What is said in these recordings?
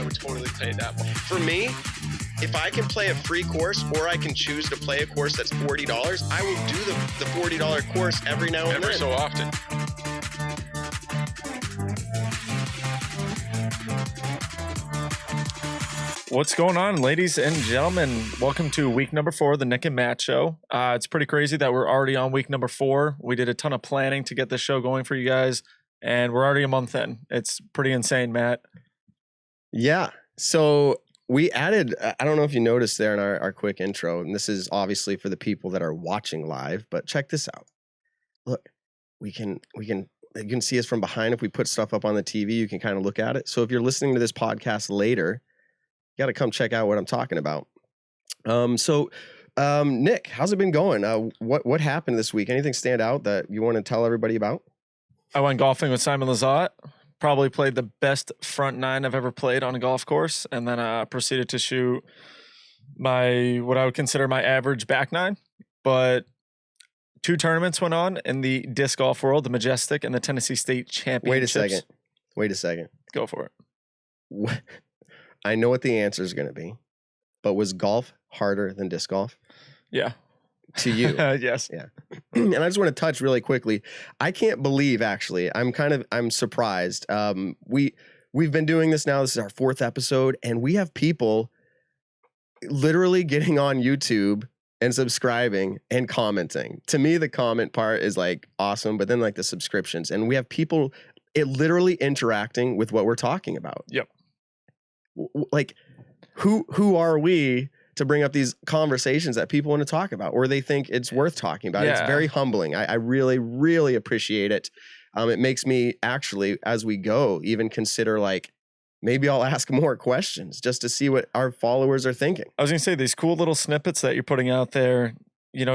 would totally play that one. For me, if I can play a free course or I can choose to play a course that's $40, I will do the $40 course every now and then. So often. What's going on, ladies and gentlemen? Welcome to week number 4 of the Nick and Matt show. It's pretty crazy that we're already on week number 4. We did a ton of planning to get this show going for you guys, and we're already a month in. It's pretty insane, Matt. Yeah. So we added, I don't know if you noticed there in our quick intro, and this is obviously for the people that are watching live, but check this out. Look, you can see us from behind. If we put stuff up on the TV, you can kind of look at it. So if you're listening to this podcast later, you got to come check out what I'm talking about. Nick, how's it been going? What happened this week? Anything stand out that you want to tell everybody about? I went golfing with Simon Lizotte. Probably played the best front nine I've ever played on a golf course, and then proceeded to shoot what I would consider my average back nine. But 2 tournaments went on in the disc golf world, the Majestic and the Tennessee State Championships. Wait a second. Go for it. I know what the answer is going to be, but was golf harder than disc golf? Yeah. To you? Yes. Yeah. And I just want to touch really quickly. I can't believe, actually, I'm surprised. We've been doing this now. This is our 4th episode, and we have people literally getting on YouTube and subscribing and commenting. To me, the comment part is like awesome, but then like the subscriptions, and we have people literally interacting with what we're talking about. Yep. Like, who are we to bring up these conversations that people want to talk about, or they think it's worth talking about? Yeah. It's very humbling. I really, really appreciate it. It makes me actually, as we go, even consider like, maybe I'll ask more questions just to see what our followers are thinking. I was going to say, these cool little snippets that you're putting out there,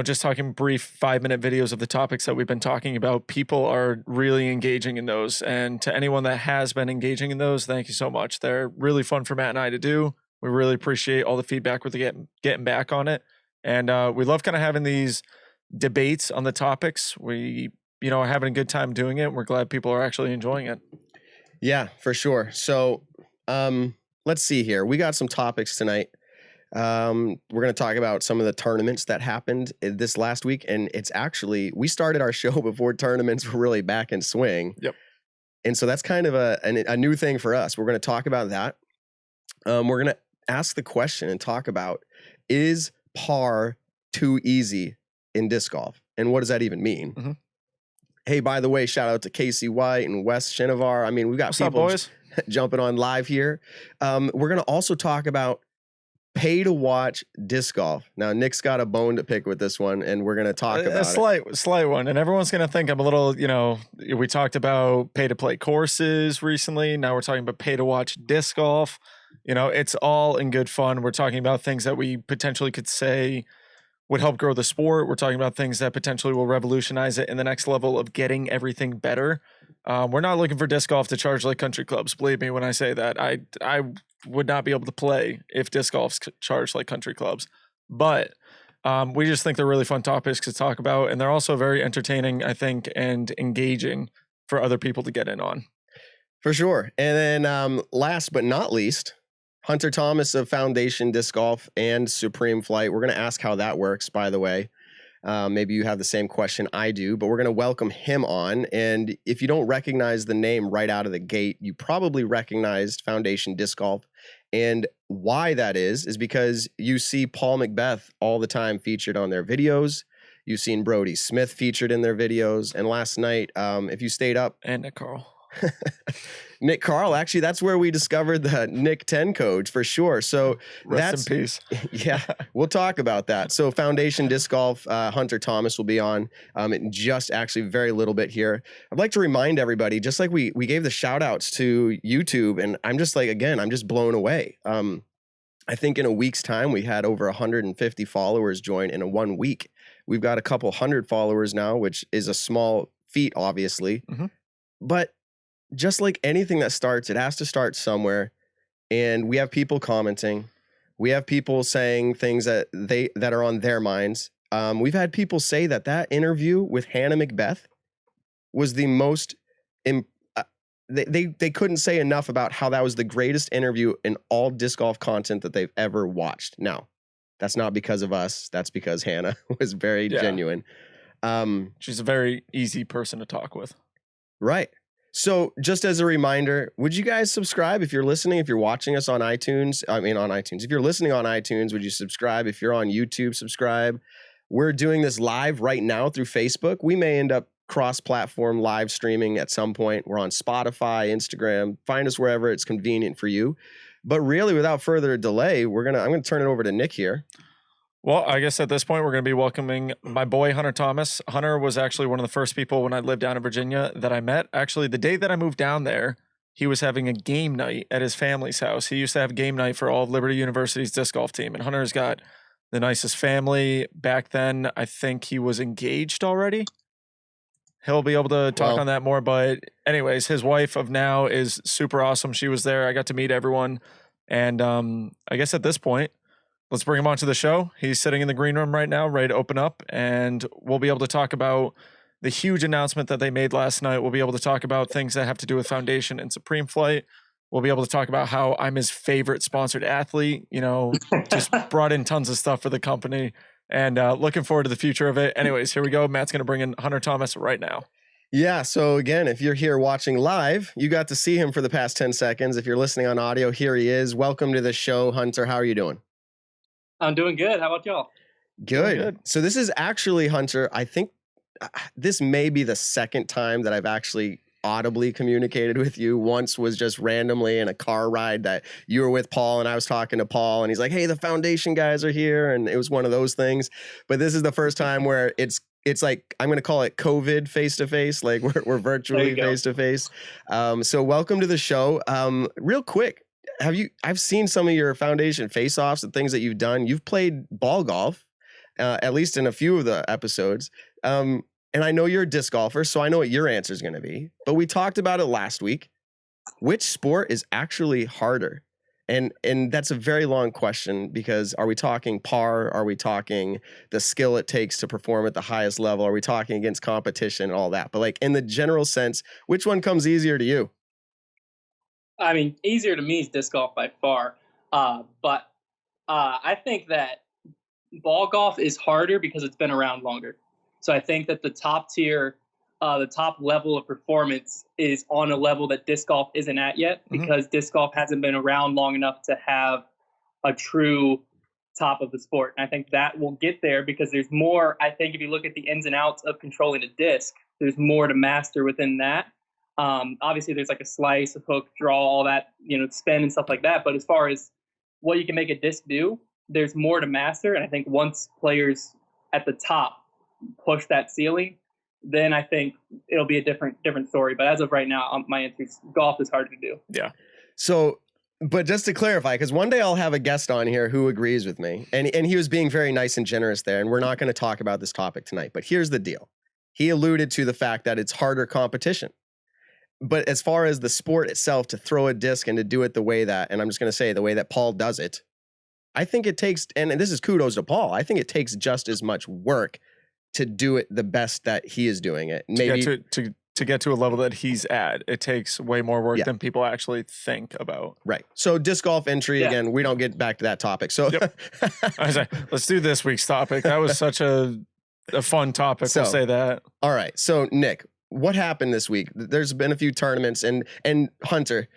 just talking brief 5-minute videos of the topics that we've been talking about, people are really engaging in those. And to anyone that has been engaging in those, thank you so much. They're really fun for Matt and I to do. We really appreciate all the feedback we're getting back on it. And we love kind of having these debates on the topics. We, are having a good time doing it. We're glad people are actually enjoying it. Yeah, for sure. So let's see here. We got some topics tonight. We're going to talk about some of the tournaments that happened this last week. And it's actually, we started our show before tournaments were really back in swing. Yep. And so that's kind of a new thing for us. We're going to talk about that. We're going to ask the question and talk about, is par too easy in disc golf? And what does that even mean? Mm-hmm. Hey, by the way, shout out to Casey White and Wes Shinovar. I mean, we've got What's people up, boys? jumping on live here. We're going to also talk about pay to watch disc golf. Now, Nick's got a bone to pick with this one, and we're going to talk about a slight one. And everyone's going to think I'm a little, we talked about pay to play courses recently. Now we're talking about pay to watch disc golf. It's all in good fun. We're talking about things that we potentially could say would help grow the sport. We're talking about things that potentially will revolutionize it in the next level of getting everything better. We're not looking for disc golf to charge like country clubs. Believe me when I say that. I would not be able to play if disc golf's charged like country clubs. But we just think they're really fun topics to talk about. And they're also very entertaining, I think, and engaging for other people to get in on. For sure. And then last but not least, Hunter Thomas of Foundation Disc Golf and Supreme Flight. We're going to ask how that works, by the way. Maybe you have the same question I do, but we're going to welcome him on. And if you don't recognize the name right out of the gate, you probably recognized Foundation Disc Golf. And why that is because you see Paul Macbeth all the time featured on their videos. You've seen Brody Smith featured in their videos. And last night, if you stayed up... And Nick Carl. Nick Carl, actually, that's where we discovered the Nick 10 code for sure. So Rest in peace. Yeah, we'll talk about that. So Foundation Disc Golf, Hunter Thomas will be on in just actually very little bit here. I'd like to remind everybody, just like we gave the shout outs to YouTube, and I'm just like, again, I'm just blown away. I think in a week's time, we had over 150 followers join in a 1 week. We've got a couple hundred followers now, which is a small feat, obviously. Mm-hmm. But just like anything that starts, it has to start somewhere. And we have people commenting. We have people saying things that are on their minds. We've had people say that interview with Hannah Macbeth was the most they couldn't say enough about how that was the greatest interview in all disc golf content that they've ever watched. Now, that's not because of us. That's because Hannah was very genuine. She's a very easy person to talk with. Right. So just as a reminder, would you guys subscribe if you're listening, if you're watching us on iTunes? I mean, on iTunes. If you're listening on iTunes, would you subscribe? If you're on YouTube, subscribe. We're doing this live right now through Facebook. We may end up cross-platform live streaming at some point. We're on Spotify, Instagram. Find us wherever it's convenient for you. But really, without further delay, I'm gonna turn it over to Nick here. Well, I guess at this point, we're going to be welcoming my boy, Hunter Thomas. Hunter was actually one of the first people when I lived down in Virginia that I met. Actually, the day that I moved down there, he was having a game night at his family's house. He used to have game night for all of Liberty University's disc golf team. And Hunter's got the nicest family. Back then, I think he was engaged already. He'll be able to talk on that more. But anyways, his wife of now is super awesome. She was there. I got to meet everyone. And I guess at this point, let's bring him onto the show. He's sitting in the green room right now, ready to open up, and we'll be able to talk about the huge announcement that they made last night. We'll be able to talk about things that have to do with Foundation and Supreme Flight. We'll be able to talk about how I'm his favorite sponsored athlete, just brought in tons of stuff for the company, and looking forward to the future of it. Anyways, here we go. Matt's going to bring in Hunter Thomas right now. Yeah, so again, if you're here watching live, you got to see him for the past 10 seconds. If you're listening on audio, here he is. Welcome to the show, Hunter. How are you doing? I'm doing good. How about y'all? Good. So this is actually, Hunter, I think this may be the second time that I've actually audibly communicated with you. Once was just randomly in a car ride that you were with Paul and I was talking to Paul and he's like, hey, the Foundation guys are here. And it was one of those things. But this is the first time where it's like, I'm going to call it COVID face-to-face. Like we're virtually face-to-face. So welcome to the show. Real quick. I've seen some of your Foundation face-offs and things that you've done. You've played ball golf, at least in a few of the episodes. And I know you're a disc golfer, so I know what your answer is going to be. But we talked about it last week. Which sport is actually harder? And that's a very long question because are we talking par? Are we talking the skill it takes to perform at the highest level? Are we talking against competition and all that? But like in the general sense, which one comes easier to you? I mean, easier to me is disc golf by far. But I think that ball golf is harder because it's been around longer. So I think that the top tier, the top level of performance is on a level that disc golf isn't at yet because disc golf hasn't been around long enough to have a true top of the sport. And I think that will get there because there's more. I think if you look at the ins and outs of controlling a disc, there's more to master within that. Obviously there's like a slice, a hook, draw, all that, spin and stuff like that. But as far as what you can make a disc do, there's more to master. And I think once players at the top push that ceiling, then I think it'll be a different story. But as of right now, my answer is golf is harder to do. Yeah. So, but just to clarify, because one day I'll have a guest on here who agrees with me. And he was being very nice and generous there. And we're not going to talk about this topic tonight. But here's the deal. He alluded to the fact that it's harder competition. But as far as the sport itself, to throw a disc and to do it the way that, and I'm just going to say the way that Paul does it, I think it takes, and this is kudos to Paul, I think it takes just as much work to do it the best that he is doing it. Maybe to get to a level that he's at, it takes way more work than people actually think about. Right. So disc golf entry, again, we don't get back to that topic. So I was like, let's do this week's topic. That was such a fun topic. So, we'll say that. All right. So Nick, what happened this week? There's been a few tournaments and Hunter,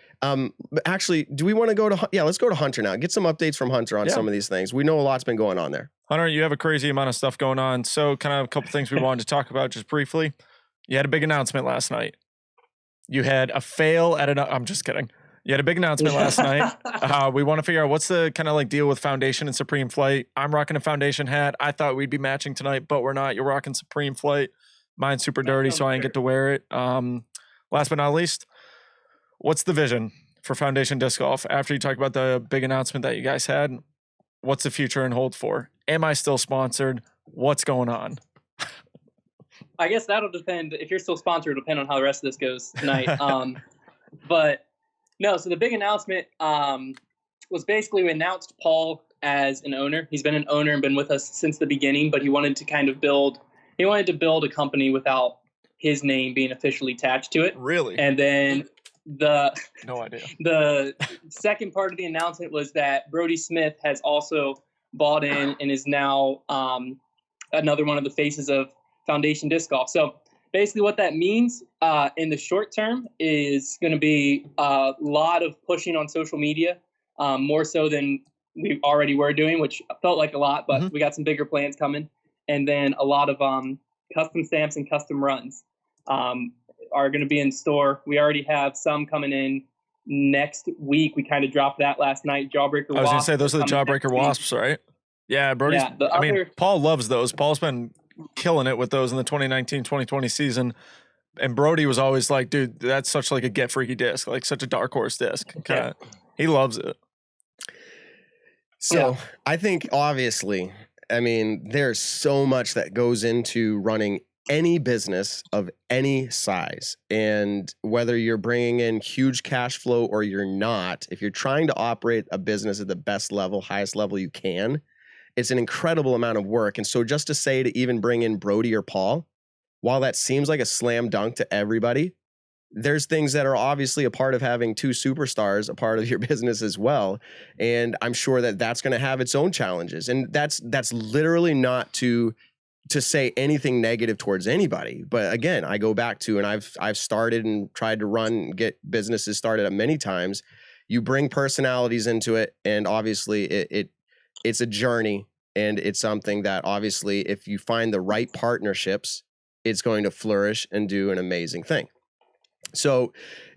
actually, do we want to go to, let's go to Hunter now. Get some updates from Hunter on some of these things. We know a lot's been going on there. Hunter, you have a crazy amount of stuff going on. So kind of a couple things we wanted to talk about just briefly. You had a big announcement last night. You had a fail at I'm just kidding. You had a big announcement last night. We want to figure out what's the kind of like deal with Foundation and Supreme Flight. I'm rocking a Foundation hat. I thought we'd be matching tonight, but we're not. You're rocking Supreme Flight. Mine's super dirty, so I didn't get to wear it. Last but not least, what's the vision for Foundation Disc Golf? After you talk about the big announcement that you guys had, what's the future in hold for? Am I still sponsored? What's going on? I guess that'll depend. If you're still sponsored, it'll depend on how the rest of this goes tonight. But no, so the big announcement was basically we announced Paul as an owner. He's been an owner and been with us since the beginning, but he wanted to kind of build a company without his name being officially attached to it. Really? And then, No idea. The second part of the announcement was that Brody Smith has also bought in and is now another one of the faces of Foundation Disc Golf. So basically what that means in the short term is going to be a lot of pushing on social media, more so than we already were doing, which felt like a lot, but we got some bigger plans coming. And then a lot of custom stamps and custom runs are going to be in store. We already have some coming in next week. We kind of dropped that last night. Jawbreaker Wasps. I was going to say, those are the Jawbreaker Wasps, right? Yeah, Brody's. Yeah, I mean, Paul loves those. Paul's been killing it with those in the 2019-2020 season. And Brody was always like, dude, that's such like a get freaky disc, like such a dark horse disc. Kinda, he loves it. So I think obviously, I mean, there's so much that goes into running any business of any size. And whether you're bringing in huge cash flow or you're not, if you're trying to operate a business at the best level, highest level you can, it's an incredible amount of work. And so just to say to even bring in Brody or Paul, while that seems like a slam dunk to everybody, there's things that are obviously a part of having two superstars, a part of your business as well. And I'm sure that that's going to have its own challenges. And that's literally not to say anything negative towards anybody. But again, I go back to, and I've started and tried to run and get businesses started many times. You bring personalities into it, and obviously it's a journey, and it's something that obviously if you find the right partnerships, it's going to flourish and do an amazing thing. So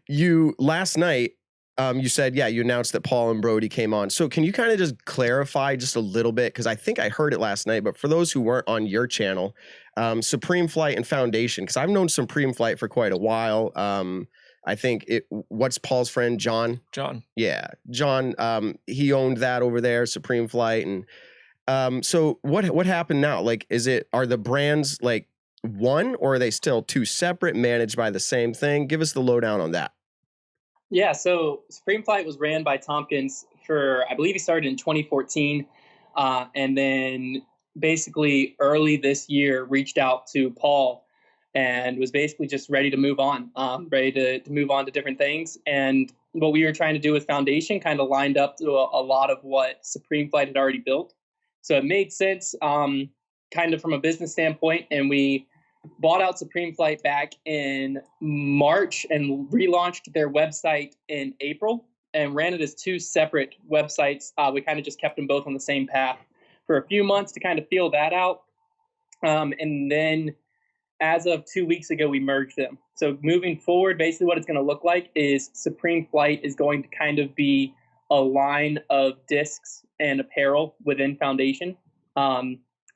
you last night, you said, you announced that Paul and Brody came on. So can you kind of just clarify just a little bit? Because I think I heard it last night, but for those who weren't on your channel, Supreme Flight and Foundation, because I've known Supreme Flight for quite a while. I think what's Paul's friend, John? John. Yeah, John, he owned that over there, Supreme Flight. And so what happened now? Like, are the brands like one, or are they still two separate, managed by the same thing? Give us the lowdown on that. Yeah, so Supreme Flight was ran by Tompkins for, I believe he started in 2014. And then basically early this year reached out to Paul and was basically just ready to move on, ready to move on to different things. And what we were trying to do with Foundation kind of lined up to a lot of what Supreme Flight had already built. So it made sense kind of from a business standpoint, and we bought out Supreme Flight back in March and relaunched their website in April and ran it as two separate websites. We kind of just kept them both on the same path for a few months to kind of feel that out. And then as of 2 weeks ago, we merged them. So moving forward, basically what it's going to look like is Supreme Flight is going to kind of be a line of discs and apparel within Foundation.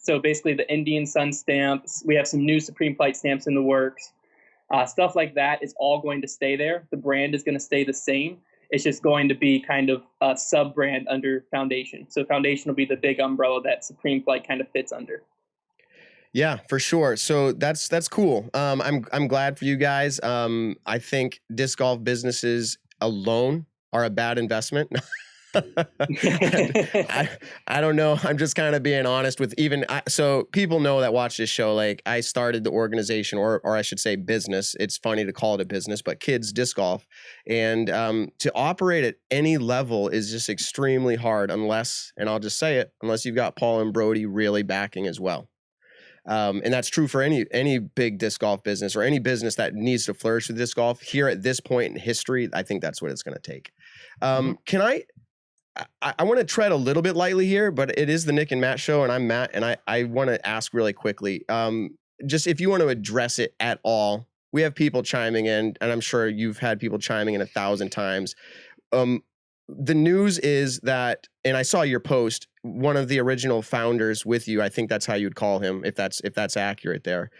So basically the Indian Sun stamps, we have some new Supreme Flight stamps in the works. Stuff like that is all going to stay there. The brand is going to stay the same. It's just going to be kind of a sub-brand under Foundation. So Foundation will be the big umbrella that Supreme Flight kind of fits under. Yeah, for sure. So that's cool. I'm glad for you guys. I think disc golf businesses alone are a bad investment. I don't know. I'm just kind of being honest with so people know that watch this show, like I started the organization or I should say business. It's funny to call it a business, but Kids Disc Golf. And to operate at any level is just extremely hard unless, and I'll just say it, unless you've got Paul and Brody really backing as well. And that's true for any big disc golf business or any business that needs to flourish with disc golf. Here at this point in history, I think that's what it's going to take. Can I want to tread a little bit lightly here, but it is the Nick and Matt show, and I'm Matt, and I want to ask really quickly, just if you want to address it at all. We have people chiming in, and I'm sure you've had people chiming in 1,000 times. The news is that, and I saw your post, one of the original founders with you, I think that's how you'd call him, if that's accurate there,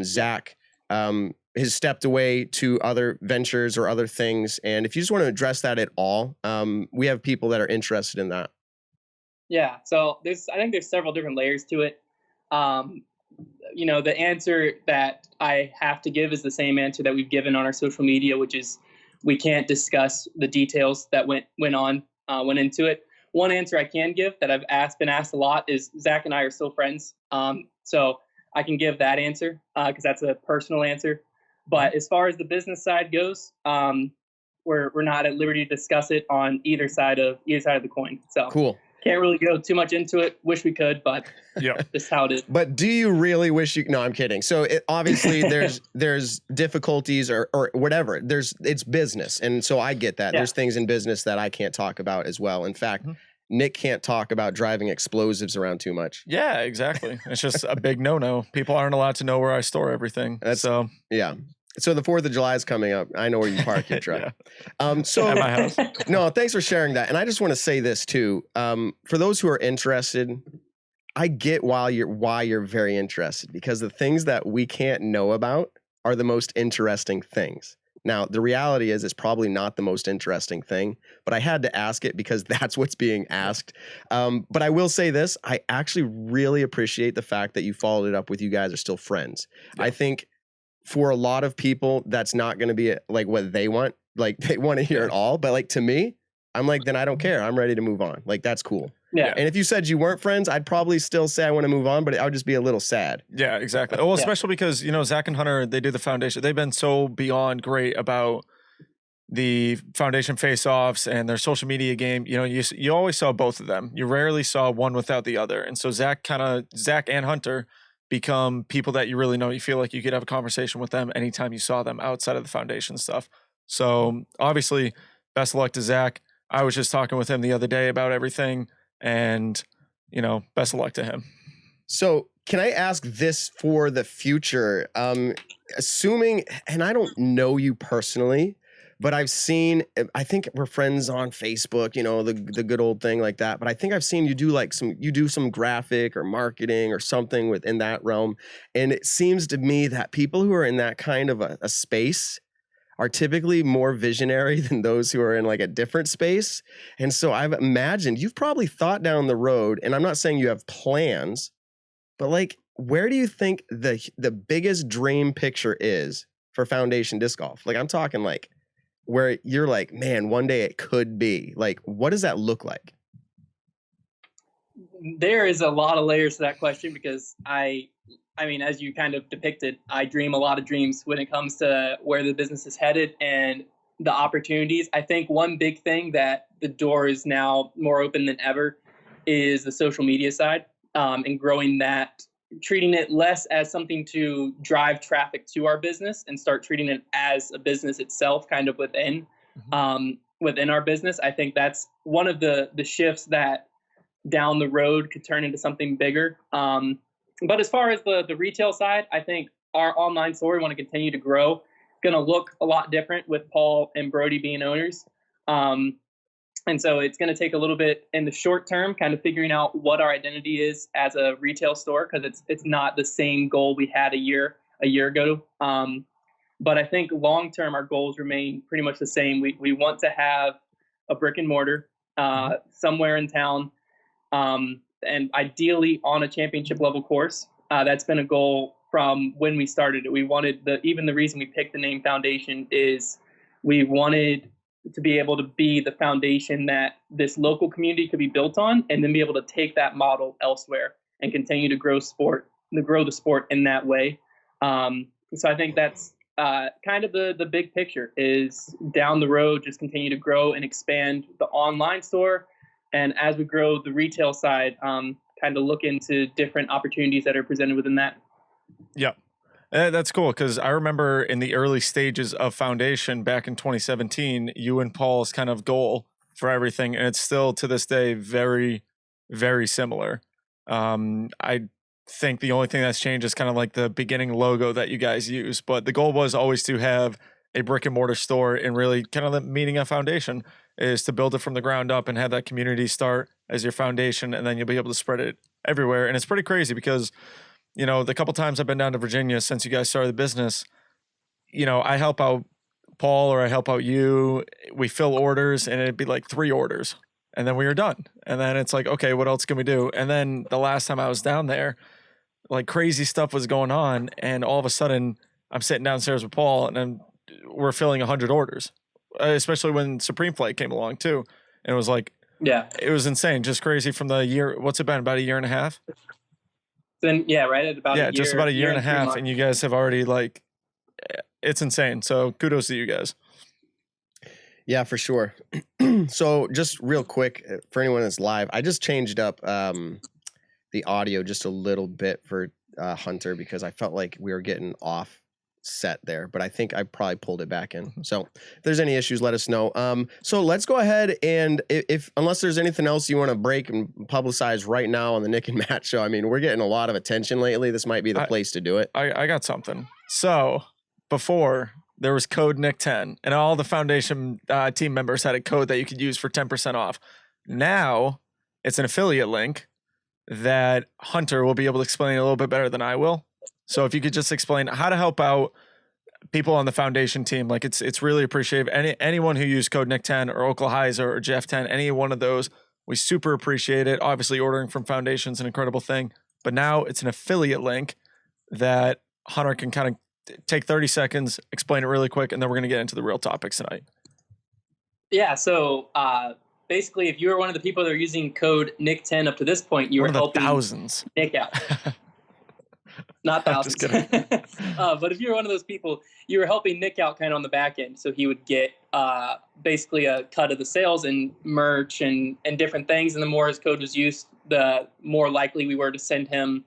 Zach, has stepped away to other ventures or other things. And if you just want to address that at all, we have people that are interested in that. Yeah. So I think there's several different layers to it. The answer that I have to give is the same answer that we've given on our social media, which is we can't discuss the details that went into it. One answer I can give that I've been asked a lot is Zach and I are still friends. So I can give that answer because that's a personal answer. But as far as the business side goes, we're not at liberty to discuss it on either side of the coin. So cool. Can't really go too much into it. Wish we could, but yeah, this is how it is. But do you really wish you? No, I'm kidding. So obviously there's difficulties or whatever. It's business, and so I get that. Yeah. There's things in business that I can't talk about as well. In fact, Nick can't talk about driving explosives around too much. Yeah, exactly. It's just a big no-no. People aren't allowed to know where I store everything. Yeah. So the 4th of July is coming up. I know where you park your truck. Yeah. So at my house. No, thanks for sharing that. And I just want to say this too. For those who are interested, I get why you're very interested, because the things that we can't know about are the most interesting things. Now, the reality is it's probably not the most interesting thing, but I had to ask it because that's what's being asked. But I will say this, I actually really appreciate the fact that you followed it up with you guys are still friends. Yeah. I think for a lot of people, that's not going to be like what they want. Like they want to hear it all. But like to me, I'm like, then I don't care. I'm ready to move on. Like that's cool. Yeah. And if you said you weren't friends, I'd probably still say I want to move on, but I would just be a little sad. Yeah, exactly. Well, especially because, you know, Zach and Hunter, they do the foundation. They've been so beyond great about the foundation face-offs and their social media game. You know, you always saw both of them. You rarely saw one without the other. And so Zach and Hunter become people that you really know. You feel like you could have a conversation with them anytime you saw them outside of the foundation stuff. So obviously, best of luck to Zach. I was just talking with him the other day about everything. And, you know, best of luck to him. So can I ask this for the future? Assuming, and I don't know you personally, but I think we're friends on Facebook, you know, the good old thing like that. But I think I've seen you do some graphic or marketing or something within that realm. And it seems to me that people who are in that kind of a space are typically more visionary than those who are in like a different space. And so I've imagined you've probably thought down the road, and I'm not saying you have plans, but like, where do you think the biggest dream picture is for Foundation Disc Golf? Like I'm talking like where you're like, man, one day it could be. Like, what does that look like? There is a lot of layers to that question because I mean, as you kind of depicted, I dream a lot of dreams when it comes to where the business is headed and the opportunities. I think one big thing that the door is now more open than ever is the social media side, and growing that, treating it less as something to drive traffic to our business and start treating it as a business itself, kind of within our business. I think that's one of the shifts that down the road could turn into something bigger. But as far as the retail side, I think our online store, we want to continue to grow. Going to look a lot different with Paul and Brody being owners. And so it's going to take a little bit in the short term, kind of figuring out what our identity is as a retail store, because it's not the same goal we had a year ago. But I think long term, our goals remain pretty much the same. We want to have a brick and mortar somewhere in town. And ideally on a championship level course. That's been a goal from when we started it. We wanted even the reason we picked the name Foundation is we wanted to be able to be the foundation that this local community could be built on, and then be able to take that model elsewhere and continue to grow the sport in that way. So I think that's kind of the big picture is down the road, just continue to grow and expand the online store. And as we grow the retail side, kind of look into different opportunities that are presented within that. Yeah, that's cool. Because I remember in the early stages of Foundation back in 2017, you and Paul's kind of goal for everything. And it's still to this day very, very similar. I think the only thing that's changed is kind of like the beginning logo that you guys use. But the goal was always to have a brick and mortar store, and really kind of the meaning of Foundation is to build it from the ground up and have that community start as your foundation, and then you'll be able to spread it everywhere. And it's pretty crazy because, you know, the couple times I've been down to Virginia since you guys started the business, you know, I help out Paul or I help out you. We fill orders and it'd be like 3 orders and then we were done. And then it's like, okay, what else can we do? And then the last time I was down there, like crazy stuff was going on. And all of a sudden I'm sitting downstairs with Paul and then we're filling 100 orders. Especially when Supreme Flight came along too. And it was like, yeah, it was insane. Just crazy from the year. What's it been? About a year and a half? Then, yeah, right. At about a year, just about a year and a half. And you guys have already it's insane. So kudos to you guys. Yeah, for sure. So just real quick for anyone that's live, I just changed up the audio just a little bit for Hunter because I felt like we were getting off set there, but I think I probably pulled it back in. So if there's any issues, let us know. So let's go ahead and if unless there's anything else you want to break and publicize right now on the Nick and Matt show, I mean, we're getting a lot of attention lately. This might be the place to do it. I got something. So before there was code Nick10 and all the foundation team members had a code that you could use for 10% off. Now it's an affiliate link that Hunter will be able to explain a little bit better than I will. So if you could just explain how to help out people on the foundation team, like it's really appreciated. Anyone who used code Nick10 or Oklahoma or Jeff10, any one of those, we super appreciate it. Obviously ordering from foundation's an incredible thing, but now it's an affiliate link that Hunter can kind of take 30 seconds, explain it really quick, and then we're going to get into the real topics tonight. Yeah, so basically, if you were one of the people that are using code Nick10 up to this point, you were helping thousands. Nick out. Not thousands. Just kidding. But if you're one of those people, you were helping Nick out kind of on the back end. So he would get basically a cut of the sales and merch and different things. And the more his code was used, the more likely we were to send him,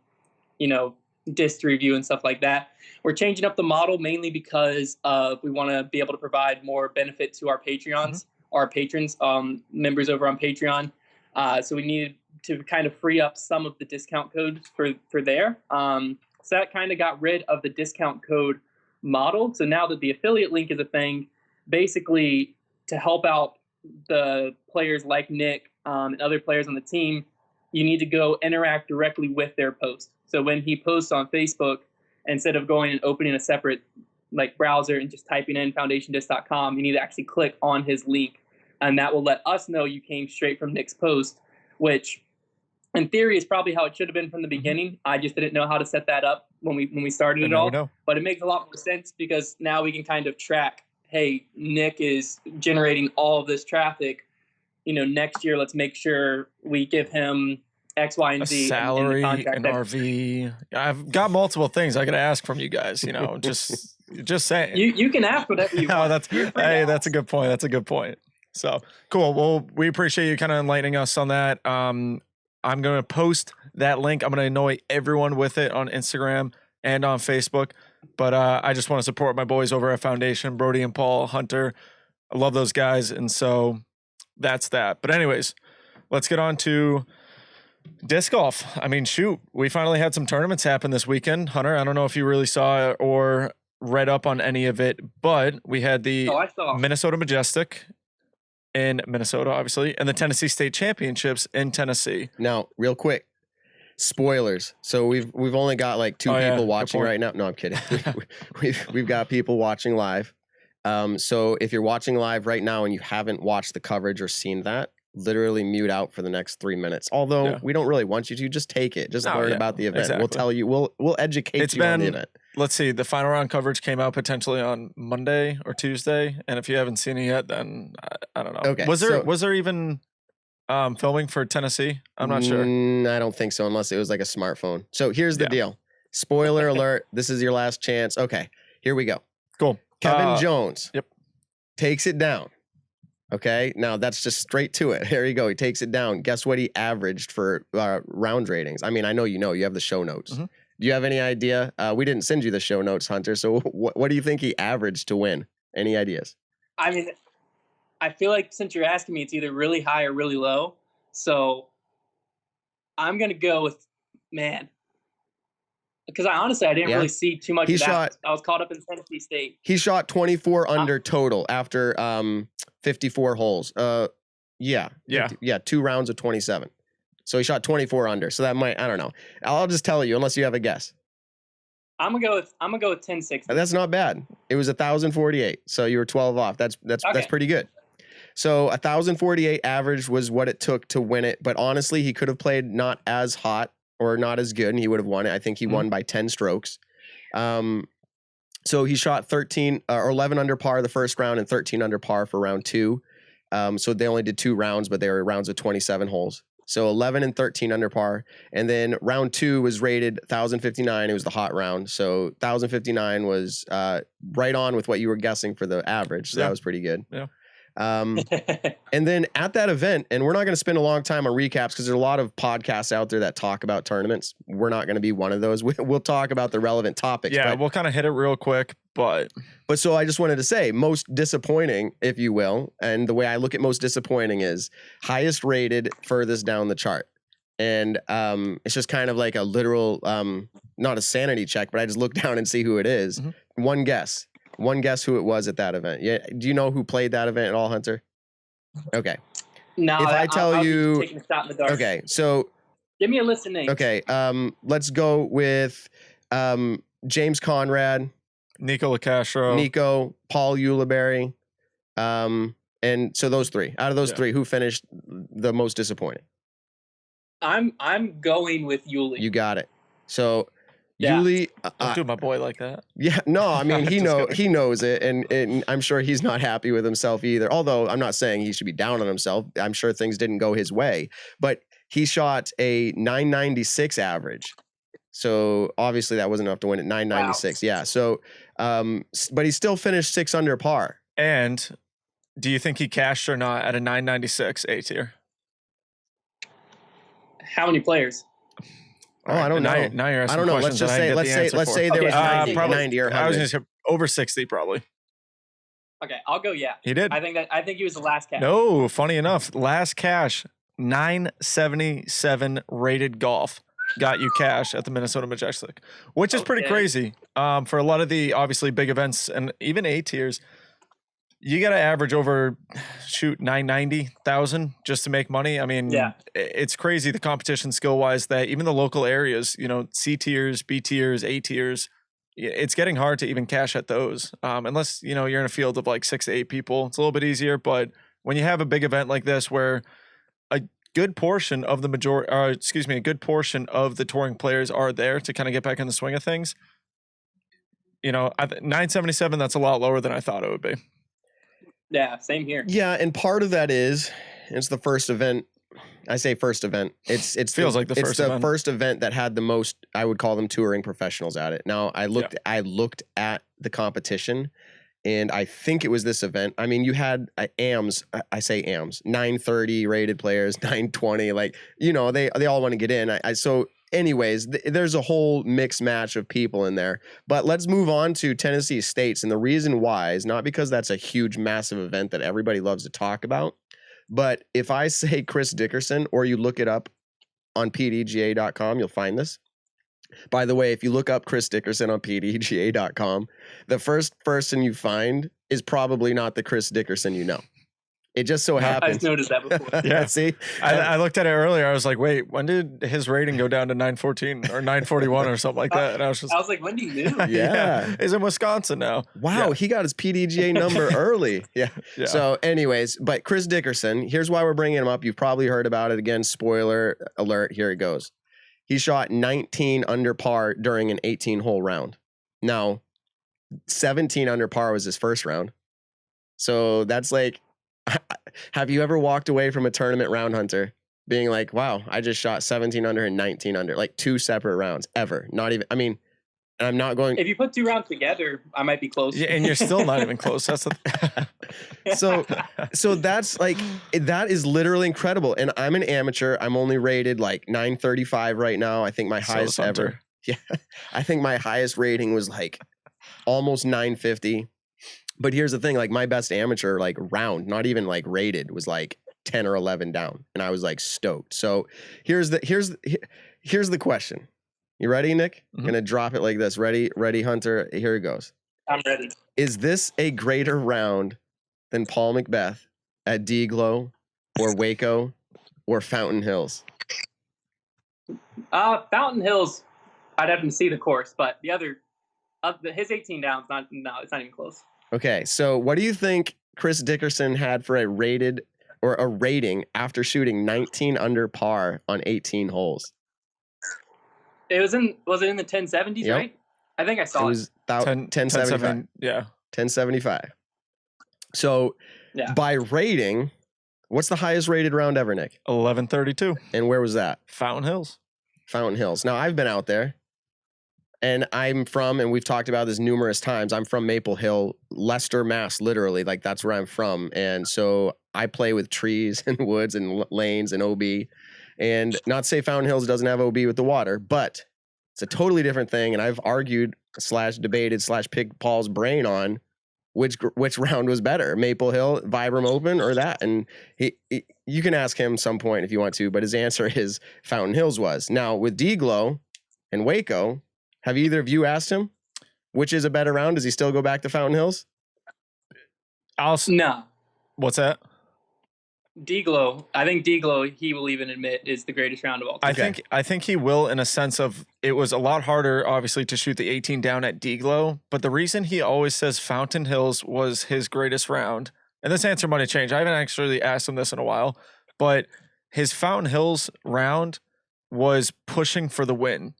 disc review and stuff like that. We're changing up the model mainly because we want to be able to provide more benefit to our Patreons, our patrons, members over on Patreon. So we needed to kind of free up some of the discount codes for there. So that kind of got rid of the discount code model. So now that the affiliate link is a thing, basically to help out the players like Nick and other players on the team, you need to go interact directly with their post. So when he posts on Facebook, instead of going and opening a separate browser and just typing in foundationdisc.com, you need to actually click on his link, and that will let us know you came straight from Nick's post, which in theory is probably how it should have been from the beginning. I just didn't know how to set that up when we started it all. But it makes a lot more sense because now we can kind of track, hey, Nick is generating all of this traffic. Next year, let's make sure we give him X, Y, and Z. A salary, an RV. I've got multiple things I got to ask from you guys, just saying. You can ask whatever you want. That's a good point. That's a good point. So cool. Well, we appreciate you kind of enlightening us on that. I'm going to post that link. I'm going to annoy everyone with it on Instagram and on Facebook. But I just want to support my boys over at Foundation, Brody and Paul, Hunter. I love those guys. And so that's that. But anyways, let's get on to disc golf. I mean, shoot, we finally had some tournaments happen this weekend. Hunter, I don't know if you really saw it or read up on any of it, but we had the Minnesota Majestic in Minnesota, obviously, and the Tennessee State Championships in Tennessee. Now, real quick, spoilers. So we've only got like two people watching right now. No, I'm kidding. we've got people watching live. So if you're watching live right now and you haven't watched the coverage or seen that, literally mute out for the next 3 minutes. Although we don't really want you to, just take it. Just learn about the event. Exactly. We'll tell you. We'll educate you on the event. Let's see. The final round coverage came out potentially on Monday or Tuesday, and if you haven't seen it yet, then I don't know. Okay. Was there even filming for Tennessee? I'm not sure. I don't think so, unless it was like a smartphone. So here's the deal. Spoiler alert. This is your last chance. Okay, here we go. Cool. Kevin Jones. Takes it down. Okay, now that's just straight to it. There you go. He takes it down. Guess what he averaged for round ratings? I mean, I know you have the show notes. Mm-hmm. Do you have any idea? We didn't send you the show notes, Hunter. So what do you think he averaged to win? Any ideas? I mean, I feel like since you're asking me, it's either really high or really low. So I'm going to go with, because I didn't really see too much of that. I was caught up in Tennessee State. He shot 24 under total after 54 holes. 2 rounds of 27. So he shot 24 under. So that might, I don't know. I'll just tell you unless you have a guess. I'm gonna go with 1060. That's not bad. It was 1,048. So you were 12 off. That's pretty good. So 1,048 average was what it took to win it. But honestly, he could have played not as hot or not as good, and he would have won it. I think he won by 10 strokes. So he shot 13 or 11 under par the first round and 13 under par for round 2. So they only did 2 rounds, but they were rounds of 27 holes. So 11 and 13 under par. And then round 2 was rated 1,059. It was the hot round. So 1,059 was right on with what you were guessing for the average. So that was pretty good. Yeah. And then at that event, and we're not going to spend a long time on recaps because there's a lot of podcasts out there that talk about tournaments. We're not going to be one of those. We'll talk about the relevant topics. Yeah, we'll kind of hit it real quick, but so I just wanted to say most disappointing, if you will, and the way I look at most disappointing is highest rated furthest down the chart. And it's just kind of like a literal, not a sanity check, but I just look down and see who it is. Mm-hmm. One guess who it was at that event. Yeah, do you know who played that event at all, Hunter? Okay. No, if I tell you, taking a shot in the dark. Okay, so give me a list of names. Okay, let's go with James Conrad, Nico LaCastro, Nico, Paul Ulibarri, and so those three. Out of those three, who finished the most disappointing? I'm going with Yuli. You got it. So Yuli, don't do my boy like that. Yeah, no, I mean he knows it, and I'm sure he's not happy with himself either. Although I'm not saying he should be down on himself. I'm sure things didn't go his way, but he shot a 996 average. So obviously that wasn't enough to win at 996. Wow. Yeah. So, but he still finished 6 under par. And do you think he cashed or not at a 996 A tier? How many players? Oh, I don't know. Now you're asking I don't know. Let's just say let's say there was 90 or 100. I was going to say over 60 probably. Okay, I'll go. Yeah, he did. I think he was the last cash. No, funny enough, last cash 977 rated golf got you cash at the Minnesota Majestic, which is pretty crazy. For a lot of the obviously big events and even A tiers, you got to average over 990,000 just to make money. I mean, it's crazy the competition skill wise that even the local areas, C tiers, B tiers, A tiers, it's getting hard to even cash at those. Unless, you're in a field of like 6 to 8 people, it's a little bit easier. But when you have a big event like this where a good portion of the a good portion of the touring players are there to kind of get back in the swing of things, 977, that's a lot lower than I thought it would be. Yeah, same here. Yeah, and part of that is it's the first event. I say first event. It's feels like the first event that had the most, I would call them, touring professionals at it. Now I looked at the competition, and I think it was this event. I mean, you had AMs. I say AMs, 930 rated players, 920. Like they all want to get in. So. Anyways, there's a whole mixed match of people in there. But let's move on to Tennessee States. And the reason why is not because that's a huge, massive event that everybody loves to talk about. But if I say Chris Dickerson, or you look it up on pdga.com, you'll find this. By the way, if you look up Chris Dickerson on pdga.com, the first person you find is probably not the Chris Dickerson you know. It just so happens. I've noticed that before. Yeah, see? I looked at it earlier. I was like, wait, when did his rating go down to 914 or 941 or something like that? And I was like, when do you move? Yeah. He's in Wisconsin now. Wow, he got his PDGA number early. Yeah. So anyways, but Chris Dickerson, here's why we're bringing him up. You've probably heard about it. Again, spoiler alert, here it goes. He shot 19 under par during an 18-hole round. Now, 17 under par was his first round. So that's like, have you ever walked away from a tournament round, Hunter, being like, wow, I just shot 17 under and 19 under, like 2 separate rounds ever? Not even, I mean, I'm not going. If you put 2 rounds together, I might be close. Yeah, and you're still not even close. That's so that's like, that is literally incredible. And I'm an amateur. I'm only rated like 935 right now. I think my highest ever. Yeah. I think my highest rating was like almost 950. But here's the thing, like my best amateur like round, not even like rated, was like 10 or 11 down, and I was like stoked. So here's the question. You ready, Nick? I'm gonna drop it like this. Ready, Hunter? Here it goes. I'm ready. Is this a greater round than Paul Macbeth at D-Glow or Waco or Fountain Hills? Fountain Hills, I'd have to see the course, but the other, his 18 downs, it's not even close. Okay, so what do you think Chris Dickerson had for a rating after shooting 19 under par on 18 holes? Was it in the 1070s, right? I think I saw it. Was 1075. Yeah. 1075. So by rating, what's the highest rated round ever, Nick? 1132. And where was that? Fountain Hills. Fountain Hills. Now I've been out there. And I'm from, and we've talked about this numerous times, I'm from Maple Hill, Leicester, Mass, literally. Like, that's where I'm from. And so I play with trees and woods and lanes and OB. And not to say Fountain Hills doesn't have OB with the water, but it's a totally different thing. And I've argued / debated / picked Paul's brain on which round was better, Maple Hill, Vibram Open, or that. And you can ask him some point if you want to, but his answer is Fountain Hills was. Now, with D-Glow and Waco, have either of you asked him which is a better round? Does he still go back to Fountain Hills? No. What's that? D-Glow. I think D-Glow, he will even admit, is the greatest round of all time. I think he will, in a sense of it was a lot harder, obviously, to shoot the 18 down at D-Glow. But the reason he always says Fountain Hills was his greatest round, and this answer might have changed. I haven't actually asked him this in a while, but his Fountain Hills round was pushing for the win.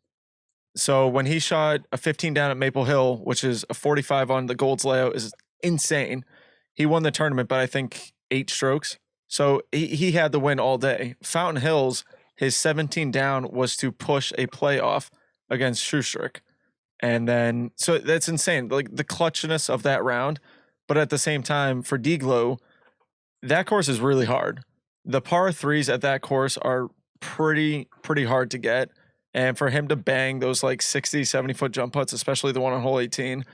So when he shot a 15 down at Maple Hill, which is a 45 on the Golds layout, is insane. He won the tournament, but I think 8 strokes. So he had the win all day. Fountain Hills, his 17 down was to push a playoff against Schustrick. And then, so that's insane. Like the clutchness of that round. But at the same time, for D-Glow, that course is really hard. The par threes at that course are pretty hard to get. And for him to bang those like 60, 70 foot jump putts, especially the one on hole 18,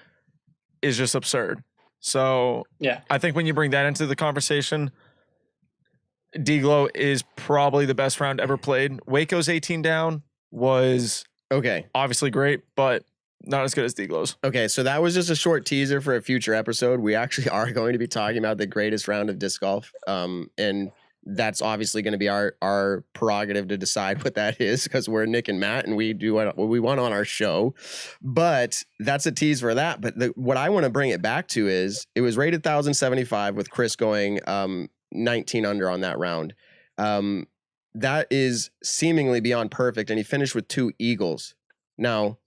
is just absurd. So yeah, I think when you bring that into the conversation, D-Glow is probably the best round ever played. Waco's 18 down was obviously great, but not as good as D-Glow's. Okay, so that was just a short teaser for a future episode. We actually are going to be talking about the greatest round of disc golf, and that's obviously going to be our prerogative to decide what that is, because we're Nick and Matt and we do what we want on our show. But that's a tease for that. But what I want to bring it back to is it was rated 1,075 with Chris going 19 under on that round. That is seemingly beyond perfect, and he finished with 2 eagles. Now,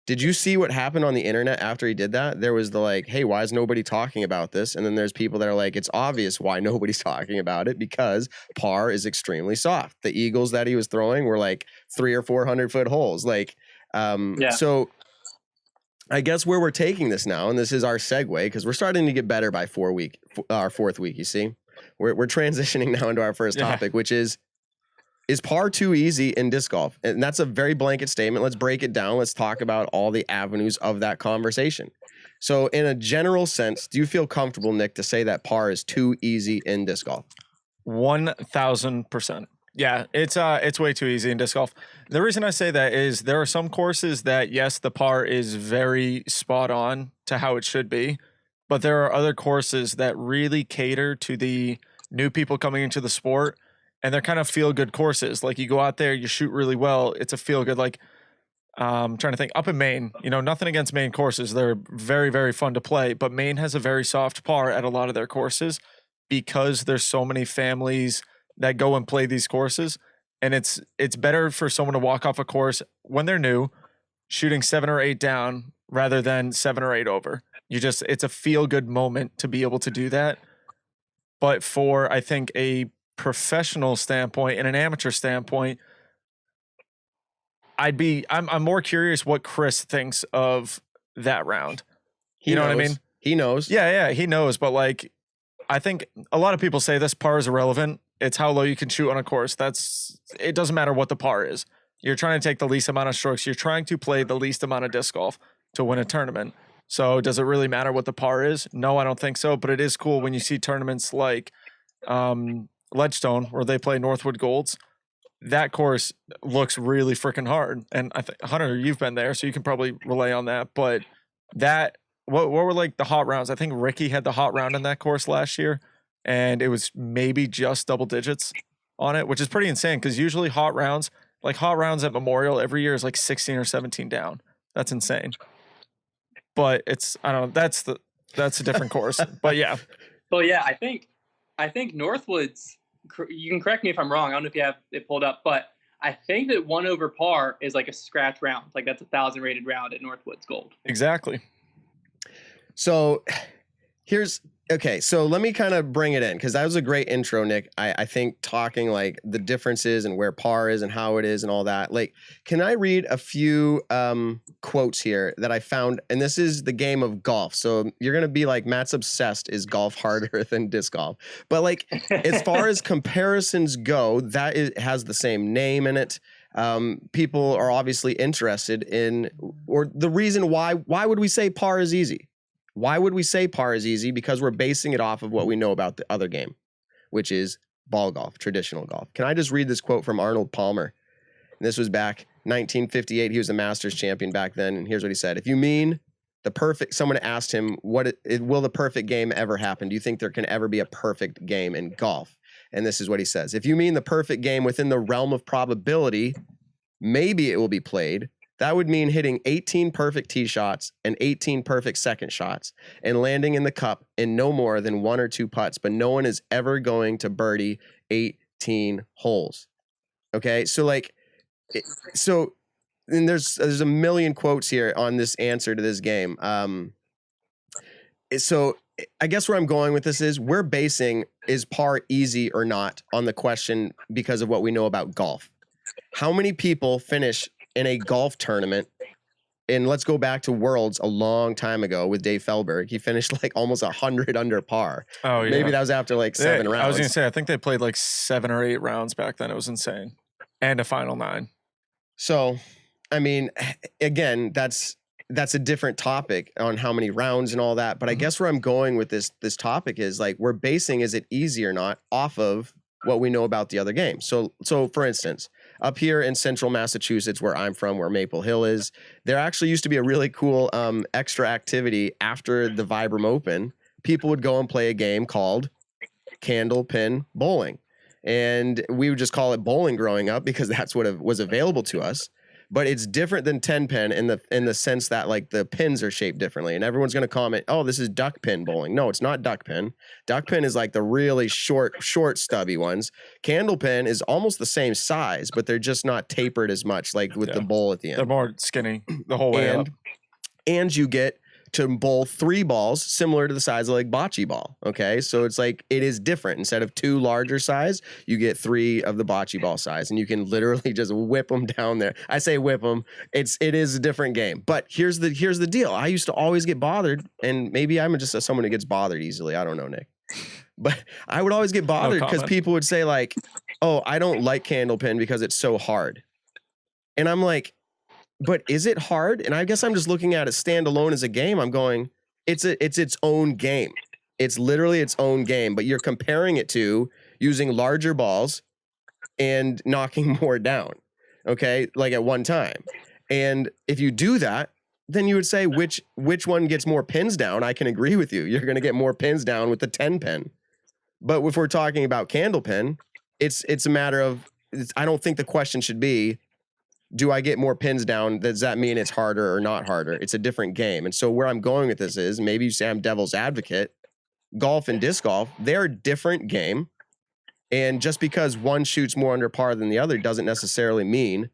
did you see what happened on the internet after he did that? There was the like, hey, why is nobody talking about this? And then there's people that are like, it's obvious why nobody's talking about it, because par is extremely soft. The eagles that he was throwing were like 300 or 400 foot holes. Like, so I guess where we're taking this now, and this is our segue, because we're starting to get better by our 4th week, you see? We're transitioning now into our first topic, which is par too easy in disc golf? And that's a very blanket statement. Let's break it down. Let's talk about all the avenues of that conversation. So in a general sense, do you feel comfortable, Nick, to say that par is too easy in disc golf? 1,000%. Yeah, it's way too easy in disc golf. The reason I say that is there are some courses that, yes, the par is very spot on to how it should be, but there are other courses that really cater to the new people coming into the sport. And they're kind of feel-good courses. Like you go out there, you shoot really well. It's a feel-good, like, I'm trying to think, up in Maine, nothing against Maine courses. They're very, very fun to play. But Maine has a very soft par at a lot of their courses because there's so many families that go and play these courses. And it's better for someone to walk off a course when they're new, shooting 7 or 8 down rather than 7 or 8 over. It's a feel-good moment to be able to do that. But for, I think, a professional standpoint and an amateur standpoint, I'm more curious what Chris thinks of that round. You know what I mean? He knows. Yeah, he knows. But like, I think a lot of people say this par is irrelevant. It's how low you can shoot on a course. It doesn't matter what the par is. You're trying to take the least amount of strokes. You're trying to play the least amount of disc golf to win a tournament. So does it really matter what the par is? No, I don't think so. But it is cool when you see tournaments like Ledgestone, where they play Northwood Golds. That course looks really freaking hard. And I think, Hunter, you've been there, so you can probably relay on that. But what were like the hot rounds? I think Ricky had the hot round in that course last year, and it was maybe just double digits on it, which is pretty insane because usually hot rounds at Memorial every year is like 16 or 17 down. That's insane. But I don't know, that's a different course. But yeah. Well, yeah, I think Northwood's, you can correct me if I'm wrong, I don't know if you have it pulled up, but I think that 1 over par is like a scratch round. Like that's 1,000 rated round at Northwood's Gold. Exactly. So here's Okay, so let me kind of bring it in because that was a great intro, Nick. I think talking like the differences and where par is and how it is and all that. Like, can I read a few quotes here that I found? And this is the game of golf. So you're going to be like, Matt's obsessed. Is golf harder than disc golf? But like, as far as comparisons go, has the same name in it. People are obviously interested in, or the reason why would we say par is easy? Why would we say par is easy? Because we're basing it off of what we know about the other game, which is ball golf, traditional golf. Can I just read this quote from Arnold Palmer? And this was back 1958. He was the Masters champion back then. And here's what he said. If you mean the perfect, someone asked him, will the perfect game ever happen? Do you think there can ever be a perfect game in golf? And this is what he says. If you mean the perfect game within the realm of probability, maybe it will be played. That would mean hitting 18 perfect tee shots and 18 perfect second shots and landing in the cup in no more than 1 or 2 putts, but no one is ever going to birdie 18 holes. Okay, so like, and there's a million quotes here on this answer to this game. So I guess where I'm going with this is we're basing is par easy or not on the question because of what we know about golf. How many people finish in a golf tournament? And let's go back to Worlds a long time ago with Dave Feldberg. He finished like almost 100 under par. Oh, yeah. Maybe that was after like 7 rounds. I was going to say, I think they played like 7 or 8 rounds back then. It was insane. And a final 9. So, I mean, again, that's a different topic on how many rounds and all that. But I guess where I'm going with this topic is like we're basing is it easy or not off of what we know about the other game. So for instance, up here in central Massachusetts, where I'm from, where Maple Hill is, there actually used to be a really cool extra activity after the Vibram Open. People would go and play a game called candle pin bowling. And we would just call it bowling growing up because that's what was available to us. But it's different than 10 pin in the sense that like the pins are shaped differently. And everyone's going to comment, oh, this is duck pin bowling. No, it's not duck pin. Duck pin is like the really short, stubby ones. Candle pin is almost the same size, but they're just not tapered as much, like with the bowl at the end. They're more skinny the whole way up. And you get to bowl 3 balls similar to the size of like bocce ball. Okay. So it's like, it is different. Instead of 2 larger size, you get 3 of the bocce ball size and you can literally just whip them down there. I say whip them. It is a different game, but here's the deal. I used to always get bothered, and maybe I'm just someone who gets bothered easily. I don't know, Nick, but I would always get bothered because people would say like, oh, I don't like candlepin because it's so hard. And I'm like, but is it hard? And I guess I'm just looking at it standalone as a game. I'm going, it's its own game. It's literally its own game, but you're comparing it to using larger balls and knocking more down. Okay. Like at one time. And if you do that, then you would say which one gets more pins down. I can agree with you. You're going to get more pins down with the 10 pin. But if we're talking about candle pin, it's a matter of, I don't think the question should be, do I get more pins down? Does that mean it's harder or not harder? It's a different game. And so where I'm going with this is, maybe you say I'm devil's advocate, golf and disc golf, they're a different game. And just because one shoots more under par than the other doesn't necessarily mean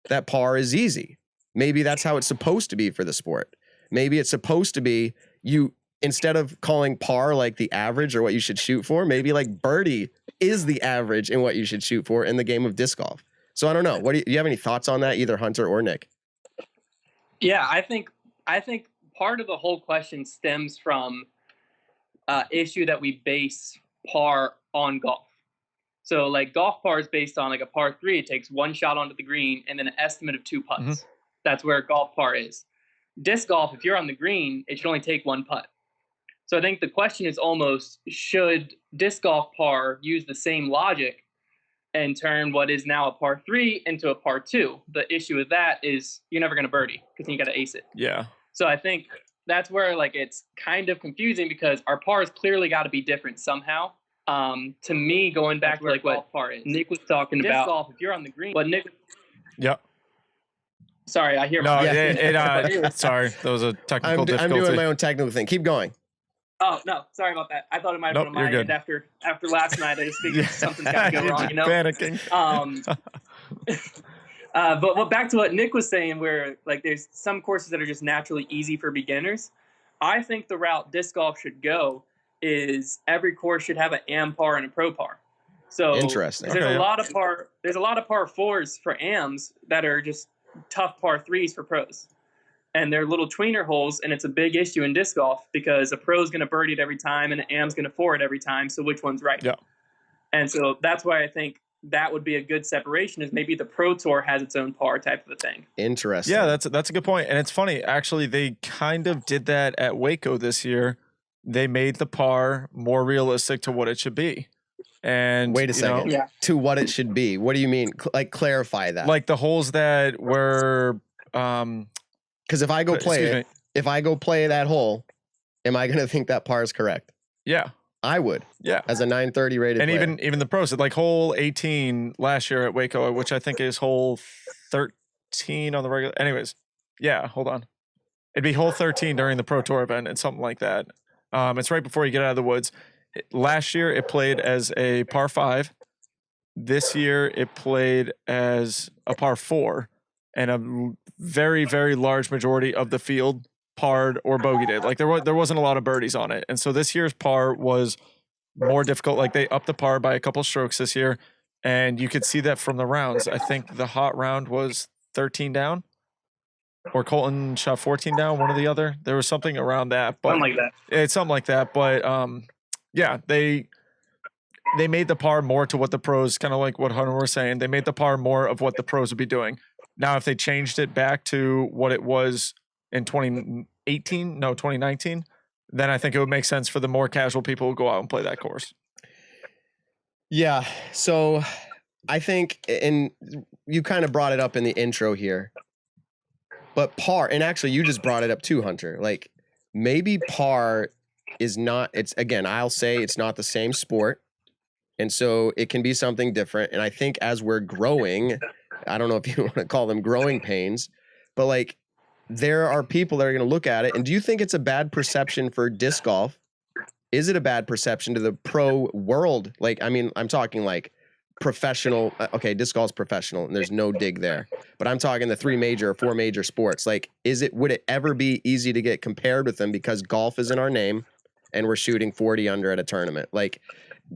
that par is easy. Maybe that's how it's supposed to be for the sport. Maybe it's supposed to be, you, instead of calling par like the average or what you should shoot for, maybe like birdie is the average in what you should shoot for in the game of disc golf. So I don't know. What do you have any thoughts on that, either Hunter or Nick? Yeah, I think part of the whole question stems from issue that we base par on golf. So like golf par is based on like a par 3. It takes 1 shot onto the green and then an estimate of 2 putts. Mm-hmm. That's where golf par is. Disc golf, if you're on the green, it should only take 1 putt. So I think the question is almost, should disc golf par use the same logic and turn what is now a par 3 into a par 2? The issue with that is you're never going to birdie because then you got to ace it. Yeah. So I think that's where like it's kind of confusing because our pars clearly got to be different somehow. To me, going back to like what par is, Nick was talking about. Golf, if you're on the green, but Nick. Yep. Sorry, I hear. No, sorry, that was a technical difficulty. I'm doing my own technical thing. Keep going. Oh no, sorry about that. I thought it might have been on my end after last night. I just think something's got to go wrong, you know. Panicking. But back to what Nick was saying, where like there's some courses that are just naturally easy for beginners. I think the route disc golf should go is every course should have an am par and a pro par. So Interesting. there's Okay, a yeah. lot of par fours for ams that are just tough par threes for pros. And they're little tweener holes, and it's a big issue in disc golf because a pro's going to birdie it every time and an am's going to four it every time. So which one's right? Yeah. And so that's why I think that would be a good separation, is maybe the Pro Tour has its own par type of a thing. Interesting. Yeah, that's a good point. And it's funny, actually, they kind of did that at Waco this year. They made the par more realistic to what it should be. And wait a second. Yeah. To what it should be. What do you mean? Like, clarify that. Like the holes that were because if I go play that hole, am I going to think that par is correct? Yeah. I would. Yeah. As a 930 rated and player. even the pros, like hole 18 last year at Waco, which I think is hole 13 on the regular. Anyways, yeah, hold on. It'd be hole 13 during the Pro Tour event and something like that. It's right before you get out of the woods. Last year it played as a par 5. This year it played as a par 4, and a very, very large majority of the field parred or bogeyed it. Like there wasn't a lot of birdies on it. And so this year's par was more difficult. Like they upped the par by a couple strokes this year, and you could see that from the rounds. I think the hot round was 13 down, or Colton shot 14 down, one or the other. There was something around that, but Something like that. it's something like that. But yeah, they made the par more to what the pros, kind of like what Hunter was saying. They made the par more of what the pros would be doing. Now, if they changed it back to what it was in 2019, then I think it would make sense for the more casual people to go out and play that course. Yeah. So I think, and you kind of brought it up in the intro here, but par, and actually you just brought it up too, Hunter, like maybe par is not, it's, again, I'll say it's not the same sport. And so it can be something different. And I think as we're growing, I don't know if you want to call them growing pains, but like there are people that are going to look at it. And do you think it's a bad perception for disc golf? Is it a bad perception to the pro world? Like, I mean, I'm talking like professional. Okay, disc golf's professional and there's no dig there. But I'm talking the 3 major or 4 major sports. Like, would it ever be easy to get compared with them because golf is in our name and we're shooting 40 under at a tournament? Like,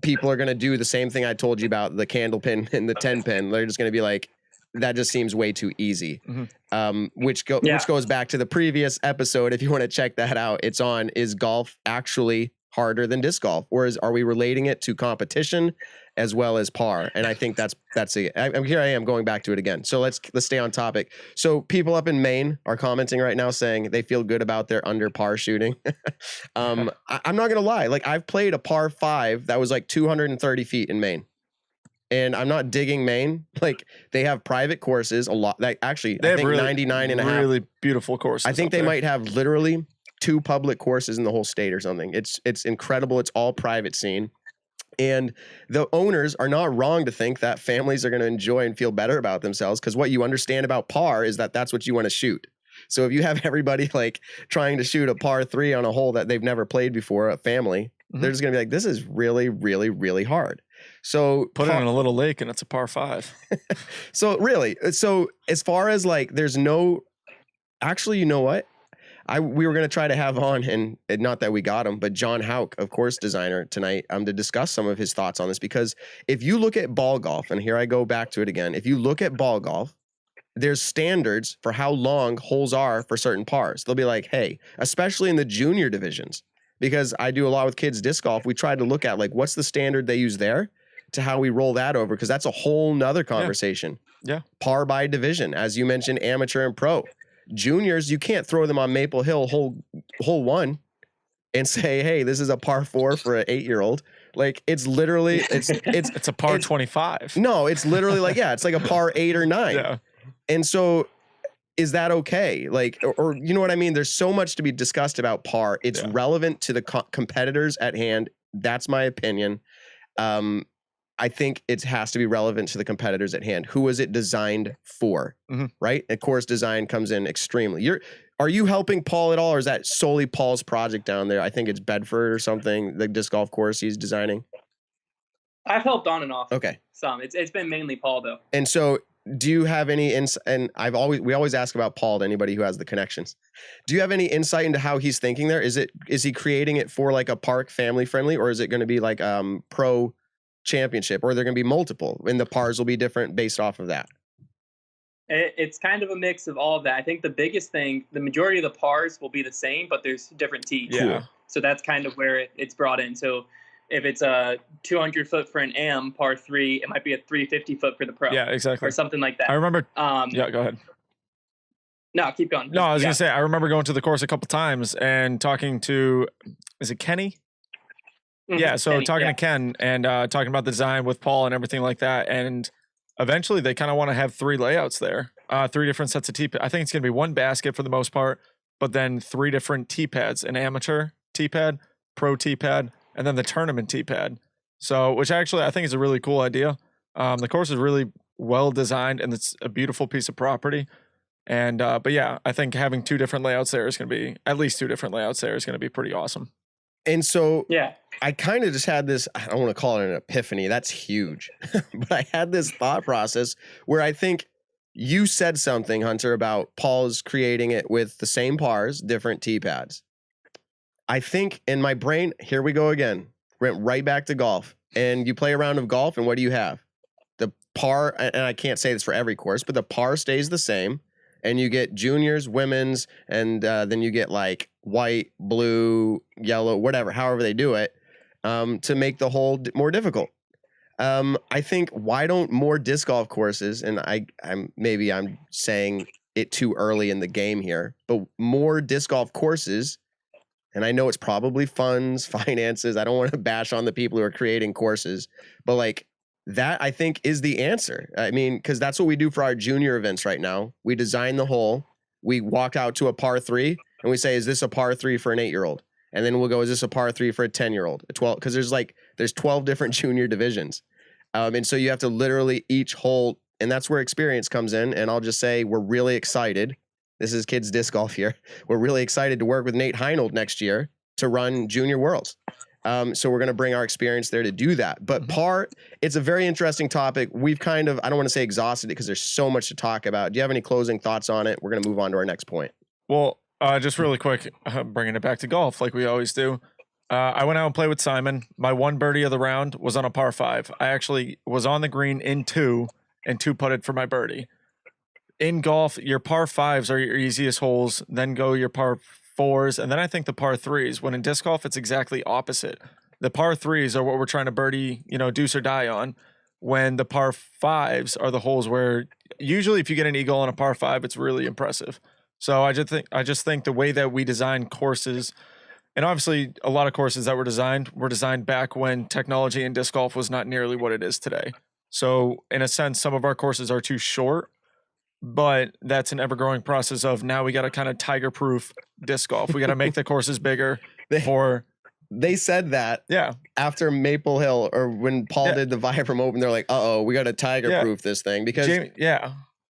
people are going to do the same thing I told you about the candle pin and the 10 pin. They're just going to be like, that just seems way too easy. Mm-hmm. Which goes back to the previous episode. If you want to check that out, it's on, is golf actually harder than disc golf, or are we relating it to competition as well as par? And I think that's it. Here I am going back to it again. So let's stay on topic. So people up in Maine are commenting right now saying they feel good about their under par shooting. I'm not gonna lie, like I've played a par 5 that was like 230 feet in Maine. And I'm not digging Maine. Like they have private courses a lot. Like actually, I think really, 99 and a half. Really beautiful courses. I think they might have literally 2 public courses in the whole state or something. It's incredible. It's all private scene. And the owners are not wrong to think that families are going to enjoy and feel better about themselves, because what you understand about par is that that's what you want to shoot. So if you have everybody like trying to shoot a par 3 on a hole that they've never played before, a family, they're just going to be like, this is really, really, really hard. So put it in a little lake and it's a par 5. So as far as like, there's no, actually, you know what? We were going to try to have on, and not that we got him, but John Houck, of course, designer tonight, to discuss some of his thoughts on this. Because if you look at ball golf, and here I go back to it again, if you look at ball golf, there's standards for how long holes are for certain pars. They'll be like, hey, especially in the junior divisions, because I do a lot with kids disc golf, we try to look at like, what's the standard they use there to how we roll that over, because that's a whole nother conversation. Yeah. Par by division, as you mentioned, amateur and pro. Juniors, you can't throw them on Maple Hill hole 1 and say, hey, this is a par 4 for an 8-year-old. Like it's literally it's a par 25. No, it's literally like, yeah, it's like a par 8 or 9. Yeah. And so is that okay? Like, or you know what I mean? There's so much to be discussed about par. It's relevant to the competitors at hand. That's my opinion. I think it has to be relevant to the competitors at hand. Who was it designed for? Mm-hmm. Right? And course design comes in extremely. Are you helping Paul at all, or is that solely Paul's project down there? I think it's Bedford or something, the disc golf course he's designing. I've helped on and off. Okay. Some. It's been mainly Paul though. And so do you have any insight? And we always ask about Paul to anybody who has the connections. Do you have any insight into how he's thinking there? Is he creating it for like a park family friendly, or is it going to be like pro championship, or are there going to be multiple and the pars will be different based off of that? It's kind of a mix of all of that. I think the biggest thing, the majority of the pars will be the same, but there's different tees. Yeah. So that's kind of where it's brought in. So if it's a 200 foot for an AM par 3, it might be a 350 foot for the pro. Yeah, exactly. Or something like that. I remember. Yeah, go ahead. No, keep going. No, I was going to say, I remember going to the course a couple times and talking to, is it Kenny? Mm-hmm. Yeah, so Kenny, talking to Ken and talking about the design with Paul and everything like that. And eventually they kind of want to have 3 layouts there, 3 different sets of tee pads. I think it's going to be 1 basket for the most part, but then 3 different tee pads, an amateur tee pad, pro tee pad, and then the tournament tee pad. So, which actually I think is a really cool idea. The course is really well designed and it's a beautiful piece of property. And, but yeah, I think having 2 different layouts there is going to be, at least 2 different layouts there is going to be pretty awesome. And so, yeah, I kind of just had this, I don't want to call it an epiphany. That's huge. But I had this thought process where I think you said something, Hunter, about Paul's creating it with the same pars, different tee pads. I think in my brain, here we go again, went right back to golf. And you play a round of golf, and what do you have? The par, and I can't say this for every course, but the par stays the same. And you get juniors, women's, and then you get like white, blue, yellow, whatever, however they do it, to make the hole more difficult. I think, why don't more disc golf courses, and I'm saying it too early in the game here, but more disc golf courses, and I know it's probably funds, finances, I don't want to bash on the people who are creating courses, but like, that I think is the answer. I mean, because that's what we do for our junior events right now. We design the hole, we walk out to a par 3, and we say, is this a par 3 for an 8-year-old? And then we'll go, is this a par 3 for a 10-year-old? A 12, because there's 12 different junior divisions. And so you have to literally each hole, and that's where experience comes in. And I'll just say, we're really excited. This is kids disc golf here. We're really excited to work with Nate Heinold next year to run Junior Worlds. So we're going to bring our experience there to do that. But par, it's a very interesting topic. We've kind of, I don't want to say exhausted it because there's so much to talk about. Do you have any closing thoughts on it? We're going to move on to our next point. Well, just really quick, bringing it back to golf like we always do. I went out and played with Simon. My 1 birdie of the round was on a par 5. I actually was on the green in 2 and 2 putted for my birdie. In golf, your par 5s are your easiest holes, then go your par 4s, and then I think the par 3s. When in disc golf, it's exactly opposite. The par 3s are what we're trying to birdie, deuce or die on, when the par 5s are the holes where usually if you get an eagle on a par 5, it's really impressive. So I just think the way that we design courses, and obviously a lot of courses that were designed back when technology in disc golf was not nearly what it is today. So in a sense, some of our courses are too short, but that's an ever-growing process of now we got to kind of tiger-proof disc golf. We got to make the courses bigger They said that after Maple Hill, or when Paul did the Vibram Open, they're like, we got to tiger-proof this thing. Because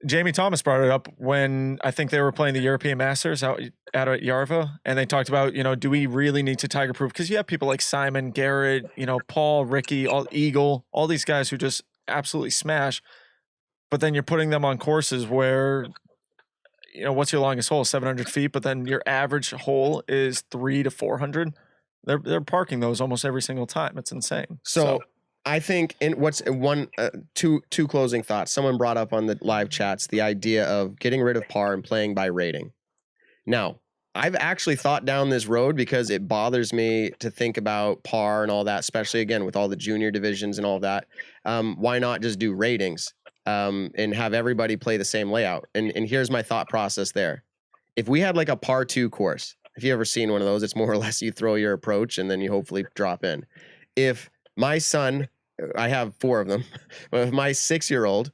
Jamie Thomas brought it up when I think they were playing the European Masters out at Yarva, and they talked about, do we really need to tiger-proof? Because you have people like Simon, Garrett, Paul, Ricky, Eagle, all these guys who just absolutely smash. But then you're putting them on courses where, what's your longest hole? 700 feet. But then your average hole is 300 to 400. They're parking those almost every single time. It's insane. So I think two closing thoughts. Someone brought up on the live chats the idea of getting rid of par and playing by rating. Now, I've actually thought down this road because it bothers me to think about par and all that, especially again with all the junior divisions and all that. Why not just do ratings? And have everybody play the same layout. And here's my thought process there. If we had like a par 2 course, if you ever seen one of those, it's more or less you throw your approach and then you hopefully drop in. If my son, I have 4 of them, but if my 6-year-old,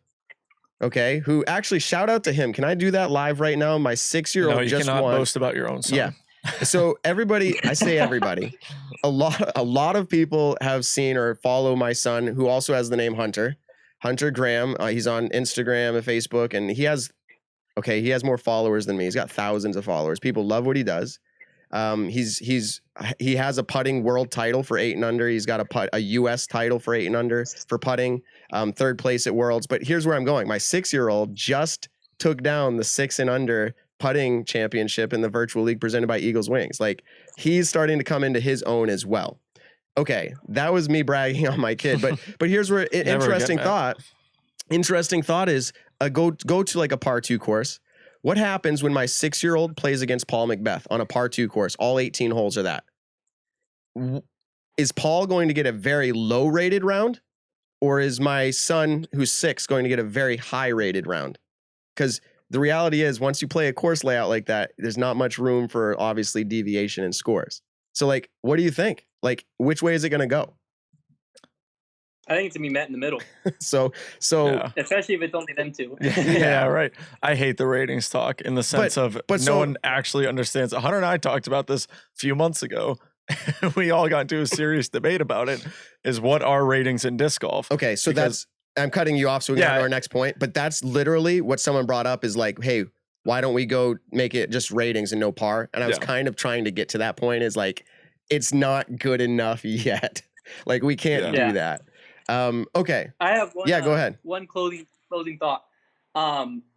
who actually, shout out to him. Can I do that live right now? My 6-year-old you just cannot won. boast about your own son. Yeah. So everybody, I say everybody, a lot of people have seen or follow my son, who also has the name Hunter Graham. He's on Instagram and Facebook, and he has more followers than me. He's got thousands of followers. People love what he does. He has a putting world title for 8 and under. He's got a US title for 8 and under for putting, 3rd place at Worlds. But here's where I'm going. My 6-year-old just took down the 6 and under putting championship in the virtual league presented by Eagles Wings. Like, he's starting to come into his own as well. Okay, that was me bragging on my kid, but here's where interesting thought is go to like a par 2 course. What happens when my 6-year-old plays against Paul Macbeth on a par 2 course? All 18 holes are that. Is Paul going to get a very low rated round, or is my son who's 6 going to get a very high rated round? Because the reality is, once you play a course layout like that, there's not much room for obviously deviation in scores. So like, what do you think? Like, which way is it going to go? I think it's gonna be met in the middle. So Especially if it's only them two. Yeah, right. I hate the ratings talk in the sense of no one actually understands. Hunter and I talked about this a few months ago. We all got into a serious debate about it. Is what are ratings in disc golf? Okay, so I'm cutting you off so we can go to our next point. But that's literally what someone brought up is like, hey, why don't we go make it just ratings and no par? And I was kind of trying to get to that point. Is like, it's not good enough yet. Like, we can't do that. Okay. I have one. Yeah, go ahead. One closing thought.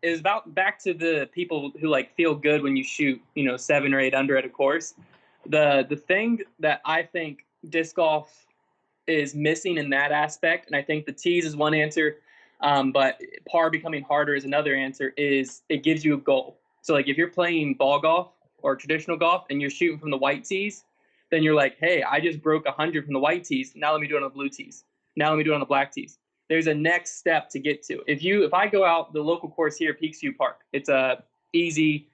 Is about back to the people who like feel good when you shoot, 7 or 8 under at a course. The thing that I think disc golf is missing in that aspect, and I think the tees is one answer, but par becoming harder is another answer. Is it gives you a goal. So like if you're playing ball golf or traditional golf and you're shooting from the white tees, then you're like, hey, I just broke 100 from the white tees. Now let me do it on the blue tees. Now let me do it on the black tees. There's a next step to get to. If I go out the local course here, Peaksview Park, it's a easy,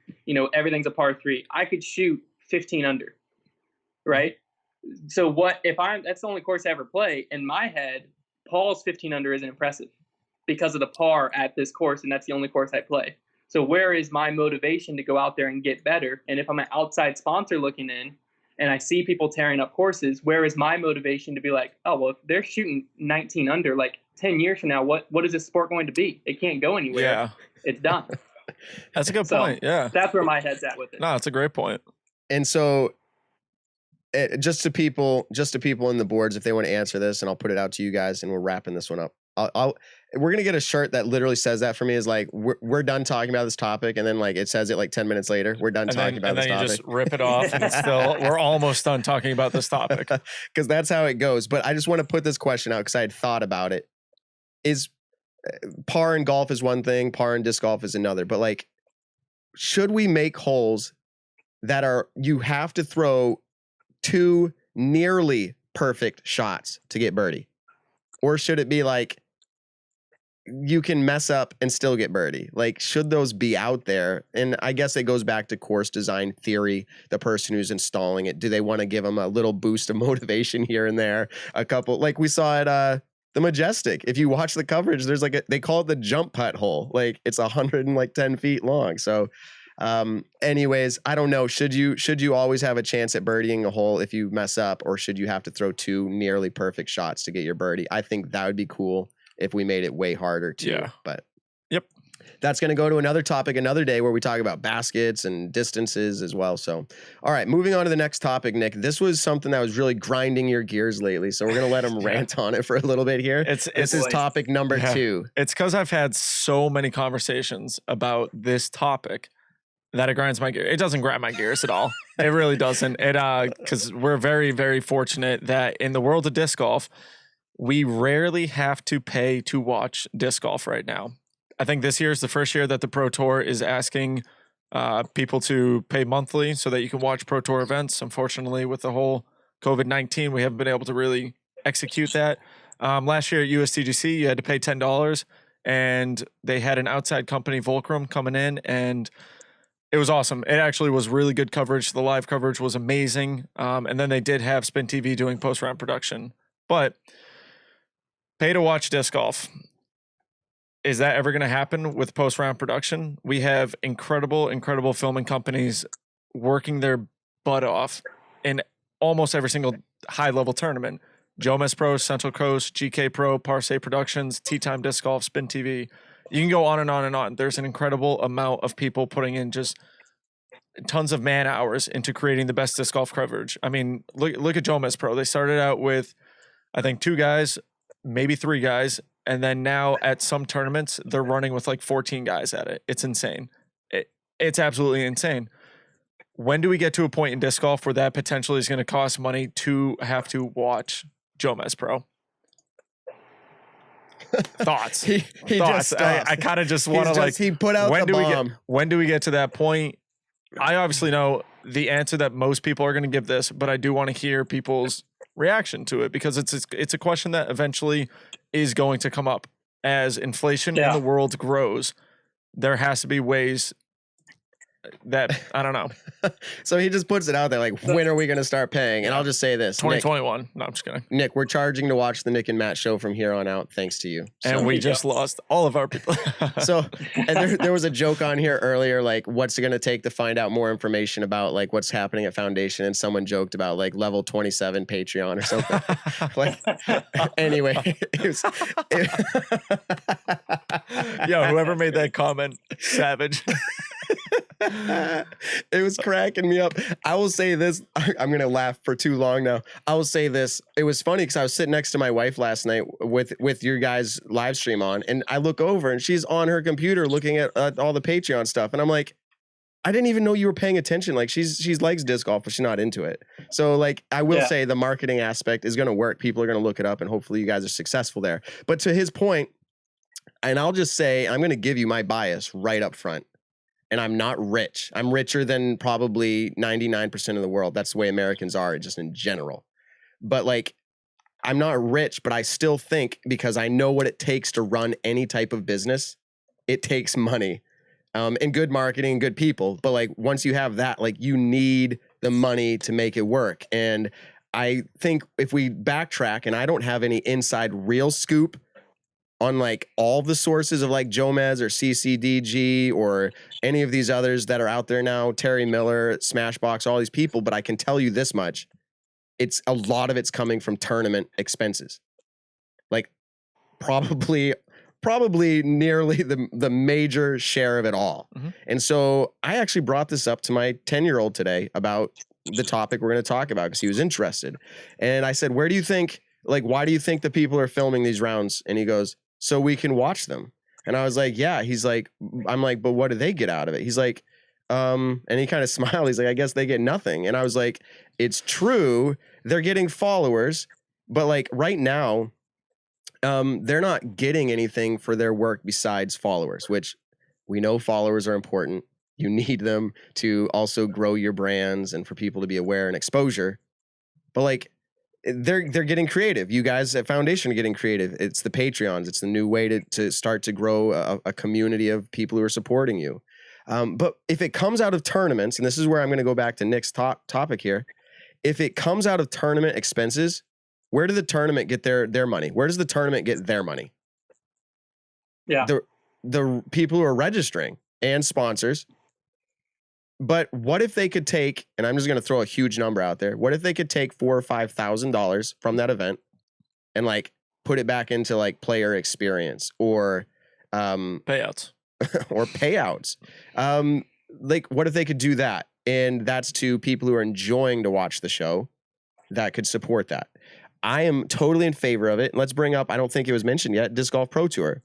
everything's a par 3. I could shoot 15 under, right? So that's the only course I ever play. In my head, Paul's 15 under isn't impressive because of the par at this course, and that's the only course I play. So where is my motivation to go out there and get better? And if I'm an outside sponsor looking in, and I see people tearing up courses, where is my motivation to be like, oh, well, if they're shooting 19 under, like 10 years from now, what is this sport going to be? It can't go anywhere. Yeah. It's done. That's a good point. Yeah. That's where my head's at with it. No, it's a great point. And so just to people in the boards, if they want to answer this, and I'll put it out to you guys and we're wrapping this one up. We're going to get a shirt that literally says that for me is like, we're done talking about this topic. And then like, it says it like 10 minutes later, we're done talking about this topic. And then you just rip it off and it's still, we're almost done talking about this topic. Cause that's how it goes. But I just want to put this question out cause I had thought about it. Is par in golf is one thing, par in disc golf is another, but like, should we make holes that you have to throw 2 nearly perfect shots to get birdie? Or should it be like, you can mess up and still get birdie? Like, should those be out there? And I guess it goes back to course design theory. The person who's installing it, do they want to give them a little boost of motivation here and there? A couple, like we saw at the Majestic. If you watch the coverage, there's like they call it the jump putt hole. Like it's 110 feet long. So anyways, I don't know. Should you always have a chance at birdieing a hole if you mess up, or should you have to throw 2 nearly perfect shots to get your birdie? I think that would be cool if we made it way harder too. Yeah. But yep, that's going to go to another topic another day where we talk about baskets and distances as well. So, all right, moving on to the next topic, Nick. This was something that was really grinding your gears lately, so we're going to let him rant on it for a little bit here. This is topic number 2. It's because I've had so many conversations about this topic that it grinds my gears. It doesn't grind my gears at all. It really doesn't. Because we're very, very fortunate that in the world of disc golf, we rarely have to pay to watch disc golf right now. I think this year is the first year that the Pro Tour is asking people to pay monthly so that you can watch Pro Tour events. Unfortunately, with the whole COVID-19, we haven't been able to really execute that. Last year at USTGC, you had to pay $10, and they had an outside company, Volcrum, coming in, and it was awesome. It actually was really good coverage. The live coverage was amazing. And then they did have Spin TV doing post-round production. But pay to watch disc golf. Is that ever going to happen with post-round production? We have incredible filming companies working their butt off in almost every single high-level tournament. Jomez Pro, Central Coast, GK Pro, Parsay Productions, Tea Time Disc Golf, Spin TV. You can go on and on and on. There's an incredible amount of people putting in just tons of man hours into creating the best disc golf coverage. I mean, look at Jomez Pro. They started out with, I think, 2 guys, maybe 3 guys, and then now at some tournaments they're running with like 14 guys at it. It's insane. It's absolutely insane. When do we get to a point in disc golf where that potentially is going to cost money to have to watch Jomez Pro? Thoughts? He Thoughts? just I kind of just want to like. He put out the bomb. When do we get to that point? I obviously know the answer that most people are going to give this, but I do want to hear people's reaction to it because it's a question that eventually is going to come up as inflation in the world grows. There has to be ways that I don't know. So he just puts it out there like, when are we going to start paying? And I'll just say this: 2021. Nick, no, I'm just kidding. Nick, we're charging to watch the Nick and Matt show from here on out, thanks to you. So, and we just lost all of our people. So, and there was a joke on here earlier, like, what's it going to take to find out more information about like what's happening at Foundation? And someone joked about like level 27 Patreon or something. Like, anyway, Yo, whoever made that comment, savage. It was cracking me up. I will say this. I'm going to laugh for too long now. I will say this. It was funny because I was sitting next to my wife last night with your guys' live stream on, and I look over and she's on her computer looking at all the Patreon stuff. And I'm like, I didn't even know you were paying attention. Like she's likes disc golf, but she's not into it. So like, I will say the marketing aspect is going to work. People are going to look it up and hopefully you guys are successful there. But to his point, and I'll just say, I'm going to give you my bias right up front. And I'm not rich. I'm richer than probably 99% of the world. That's the way Americans are, just in general. But like, I'm not rich, but I still think, because I know what it takes to run any type of business, it takes money and good marketing, good people. But like, once you have that, like, you need the money to make it work. And I think if we backtrack, and I don't have any inside real scoop on like all the sources of like Jomez or CCDG or any of these others that are out there now, Terry Miller, Smashbox, all these people. But I can tell you this much. It's a lot of it's coming from tournament expenses. Like probably nearly the major share of it all. Mm-hmm. And so I actually brought this up to my 10-year-old today about the topic we're going to talk about because he was interested. And I said, why do you think the people are filming these rounds? And he goes, so we can watch them. And I was like, yeah. He's like, I'm like, but what do they get out of it? He's like, and he kind of smiled. He's like, I guess they get nothing. And I was like, it's true. They're getting followers, but like right now, they're not getting anything for their work besides followers, which we know followers are important. You need them to also grow your brands and for people to be aware and exposure. But like, they're getting creative. You guys at Foundation are getting creative. It's the Patreons. It's the new way to start to grow a community of people who are supporting you. But if it comes out of tournaments, and this is where I'm going to go back to Nick's topic here. If it comes out of tournament expenses, where do the tournament get their money? Where does the tournament get their money? Yeah. The people who are registering and sponsors. But what if they could take, and I'm just going to throw a huge number out there. What if they could take $4,000 or $5,000 from that event and like put it back into like player experience or payouts or payouts? Like what if they could do that? And that's to people who are enjoying to watch the show that could support that. I am totally in favor of it. Let's bring up, I don't think it was mentioned yet, Disc Golf Pro Tour.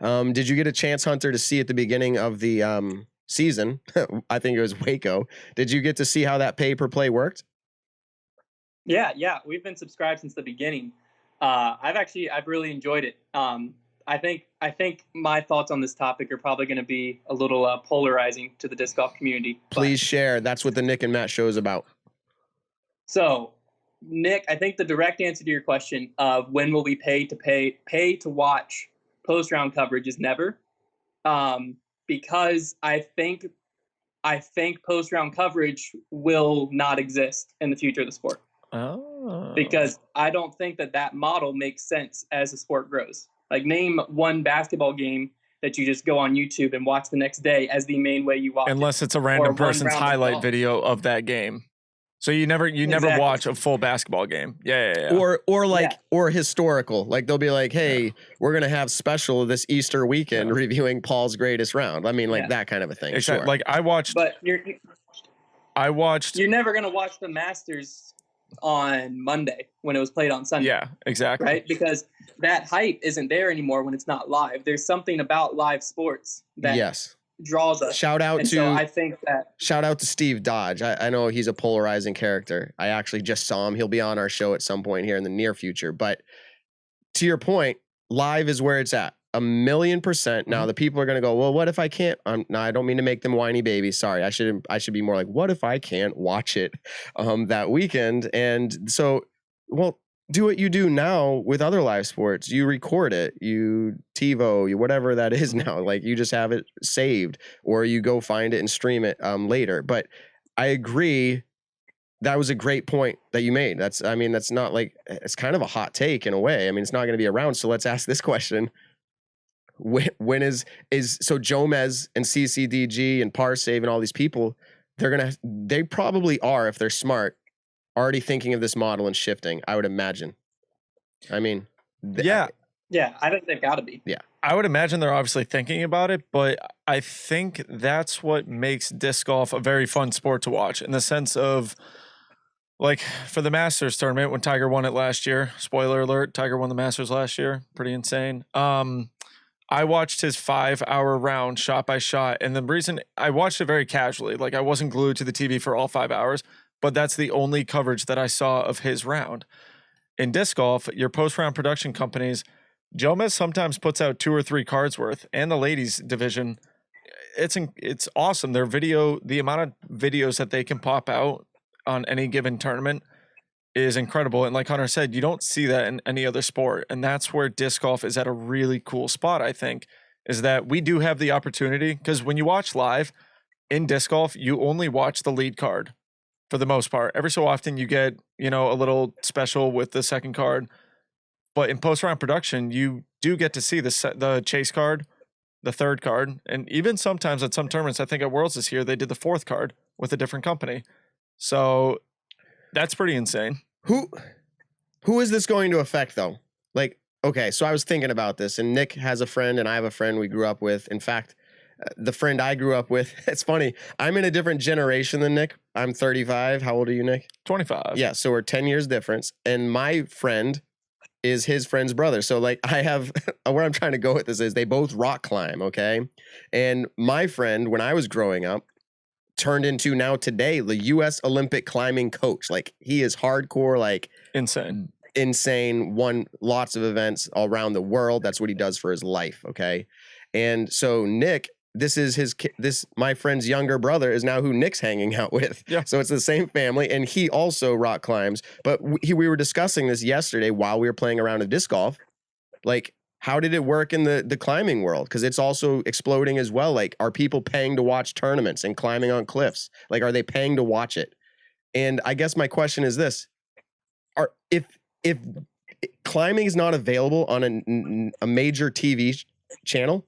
Did you get a chance, Hunter, to see at the beginning of the season? I think it was Waco. Did you get to see how that pay-per-play worked? Yeah. We've been subscribed since the beginning. I've really enjoyed it. I think my thoughts on this topic are probably going to be a little polarizing to the disc golf community. Please share. That's what the Nick and Matt show is about. So, Nick, I think the direct answer to your question of when will we pay to watch post-round coverage is never. Because I think post-round coverage will not exist in the future of the sport. Oh. Because I don't think that model makes sense as the sport grows. Like, name one basketball game that you just go on YouTube and watch the next day as the main way you watch. Unless it's a random person's highlight video of that game. So you never watch a full basketball game. Yeah. Or historical. Like they'll be like, hey, we're gonna have special this Easter weekend reviewing Paul's greatest round. I mean, like that kind of a thing. Exactly. Sure. Like I watched. You're never gonna watch the Masters on Monday when it was played on Sunday. Yeah, exactly. Right, because that hype isn't there anymore when it's not live. There's something about live sports that draws us. Shout out to Steve Dodge. I know he's a polarizing character. I actually just saw him. He'll be on our show at some point here in the near future. But to your point, live is where it's at. 1,000,000%. Now the people are going to go, well, what if I can't? No, I don't mean to make them whiny babies. Sorry, I should be more like, what if I can't watch it that weekend? And so, well, do what you do now with other live sports. You record it, you TiVo, you whatever that is now. Like you just have it saved, or you go find it and stream it later. But I agree. That was a great point that you made. That's not like, it's kind of a hot take in a way. I mean, it's not going to be around. So let's ask this question. When is so Jomez and CCDG and Parsave and all these people, they probably are, if they're smart, already thinking of this model and shifting, I would imagine. I mean, I think they've got to be. Yeah. I would imagine they're obviously thinking about it, but I think that's what makes disc golf a very fun sport to watch, in the sense of, like, for the Masters tournament when Tiger won it last year. Spoiler alert, Tiger won the Masters last year. Pretty insane. I watched his 5-hour round shot by shot. And the reason I watched it very casually, like I wasn't glued to the TV for all 5 hours, but that's the only coverage that I saw of his round. In disc golf, your post-round production companies, Jomez sometimes puts out 2 or 3 cards worth, and the ladies division. It's awesome. Their video, the amount of videos that they can pop out on any given tournament is incredible. And like Hunter said, you don't see that in any other sport. And that's where disc golf is at a really cool spot, I think, is that we do have the opportunity, because when you watch live in disc golf, you only watch the lead card for the most part. Every so often you get, a little special with the second card. But in post-round production, you do get to see the chase card, the third card, and even sometimes at some tournaments, I think at Worlds this year, they did the fourth card with a different company. So that's pretty insane. Who is this going to affect, though? Like, okay, so I was thinking about this, and Nick has a friend, and I have a friend we grew up with. In fact, the friend I grew up with, it's funny, I'm in a different generation than Nick. I'm 35. How old are you, Nick? 25. Yeah, so we're 10 years difference, and my friend is his friend's brother. So, like, I have, where I'm trying to go with this is they both rock climb, okay? And my friend, when I was growing up, turned into now today the U.S. Olympic climbing coach. Like, he is hardcore, like insane, won lots of events all around the world. That's what he does for his life. Okay. And so Nick, my friend's younger brother is now who Nick's hanging out with. Yeah. So it's the same family, and he also rock climbs. But we were discussing this yesterday while we were playing around with disc golf. Like, how did it work in the climbing world? Because it's also exploding as well. Like, are people paying to watch tournaments and climbing on cliffs? Like, are they paying to watch it? And I guess my question is this: if climbing is not available on a major TV channel,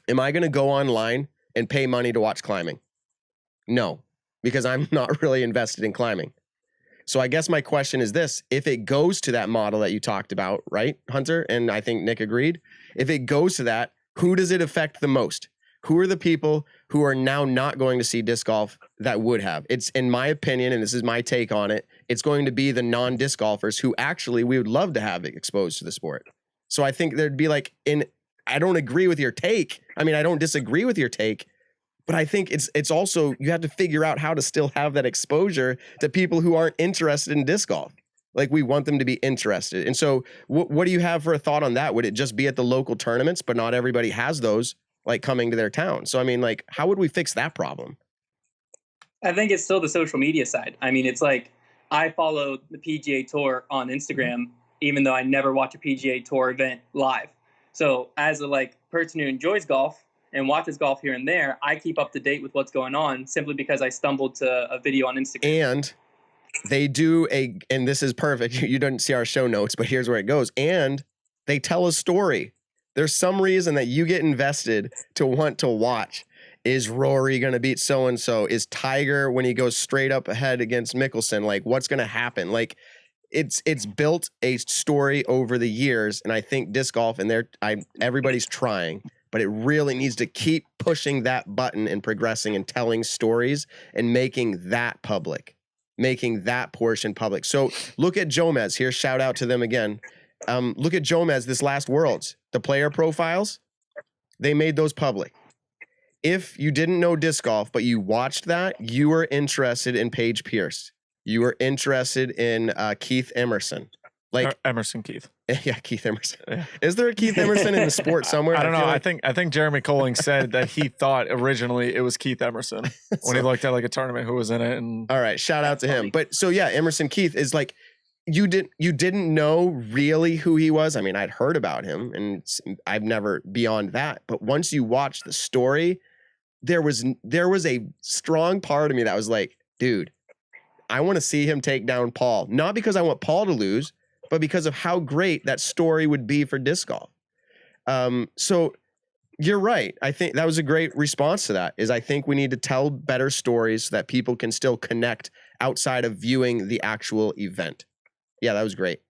am I going to go online and pay money to watch climbing? No, because I'm not really invested in climbing. So I guess my question is this: if it goes to that model that you talked about, right, Hunter? And I think Nick agreed. If it goes to that, who does it affect the most? Who are the people who are now not going to see disc golf that would have? It's, in my opinion, and this is my take on it, it's going to be the non-disc golfers who actually we would love to have exposed to the sport. So I think there'd be like, I don't agree with your take. I mean, I don't disagree with your take, but I think it's also, you have to figure out how to still have that exposure to people who aren't interested in disc golf. Like, we want them to be interested. And so what do you have for a thought on that? Would it just be at the local tournaments, but not everybody has those, like, coming to their town? So, I mean, like, how would we fix that problem? I think it's still the social media side. I mean, it's like, I follow the PGA Tour on Instagram, even though I never watch a PGA Tour event live. So as a person who enjoys golf and watches golf here and there, I keep up to date with what's going on simply because I stumbled to a video on Instagram. And they do and this is perfect. You didn't see our show notes, but here's where it goes. And they tell a story. There's some reason that you get invested to want to watch. Is Rory going to beat so-and-so? Is Tiger, when he goes straight up ahead against Mickelson, like what's going to happen? Like it's built a story over the years. And I think disc golf and everybody's trying, but it really needs to keep pushing that button and progressing and telling stories and making that public, making that portion public. So look at Jomez here. Shout out to them again. Look at Jomez this last Worlds, the player profiles, they made those public. If you didn't know disc golf, but you watched that, you were interested in Paige Pierce. You were interested in Keith Emerson. Like Emerson Keith. Yeah, Keith Emerson. Yeah. Is there a Keith Emerson in the sport somewhere? I don't know. Like... I think Jeremy Colling said that he thought originally it was Keith Emerson when he looked at like a tournament who was in it. And all right, shout out to him. But so yeah, Emerson Keith is like, you didn't know really who he was. I mean, I'd heard about him and I've never beyond that. But once you watch the story, there was a strong part of me that was like, dude, I want to see him take down Paul. Not because I want Paul to lose, but because of how great that story would be for disc golf. So you're right. I think that was a great response to that, is I think we need to tell better stories so that people can still connect outside of viewing the actual event. Yeah, that was great.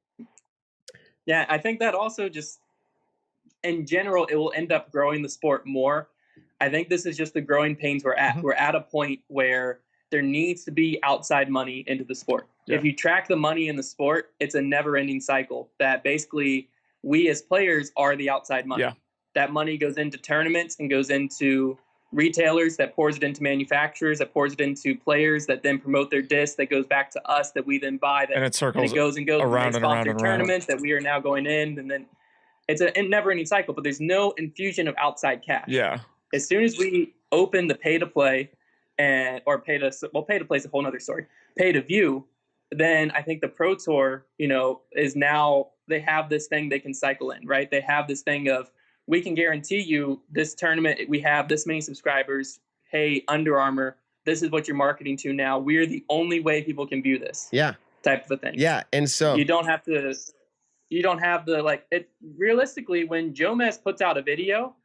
Yeah, I think that also just, in general, it will end up growing the sport more. I think this is just the growing pains we're at. Mm-hmm. We're at a point where there needs to be outside money into the sport. Yeah. If you track the money in the sport, it's a never-ending cycle that basically we as players are the outside money. Yeah. That money goes into tournaments and goes into retailers, that pours it into manufacturers, that pours it into players, that then promote their disc, that goes back to us, that we then buy. That, and it circles and it goes around and around and tournaments that we are now going in, and then it's a never-ending cycle. But there's no infusion of outside cash. Yeah. As soon as we open the pay-to-play or pay-to-play is a whole other story. Pay-to-view, then I think the Pro Tour, is now, they have this thing they can cycle in, right? They have this thing of, we can guarantee you this tournament, we have this many subscribers. Hey, Under Armour, this is what you're marketing to now. We're the only way people can view this. Yeah. Type of a thing. Yeah. And so you don't have the, like, it realistically, when Jomez puts out a video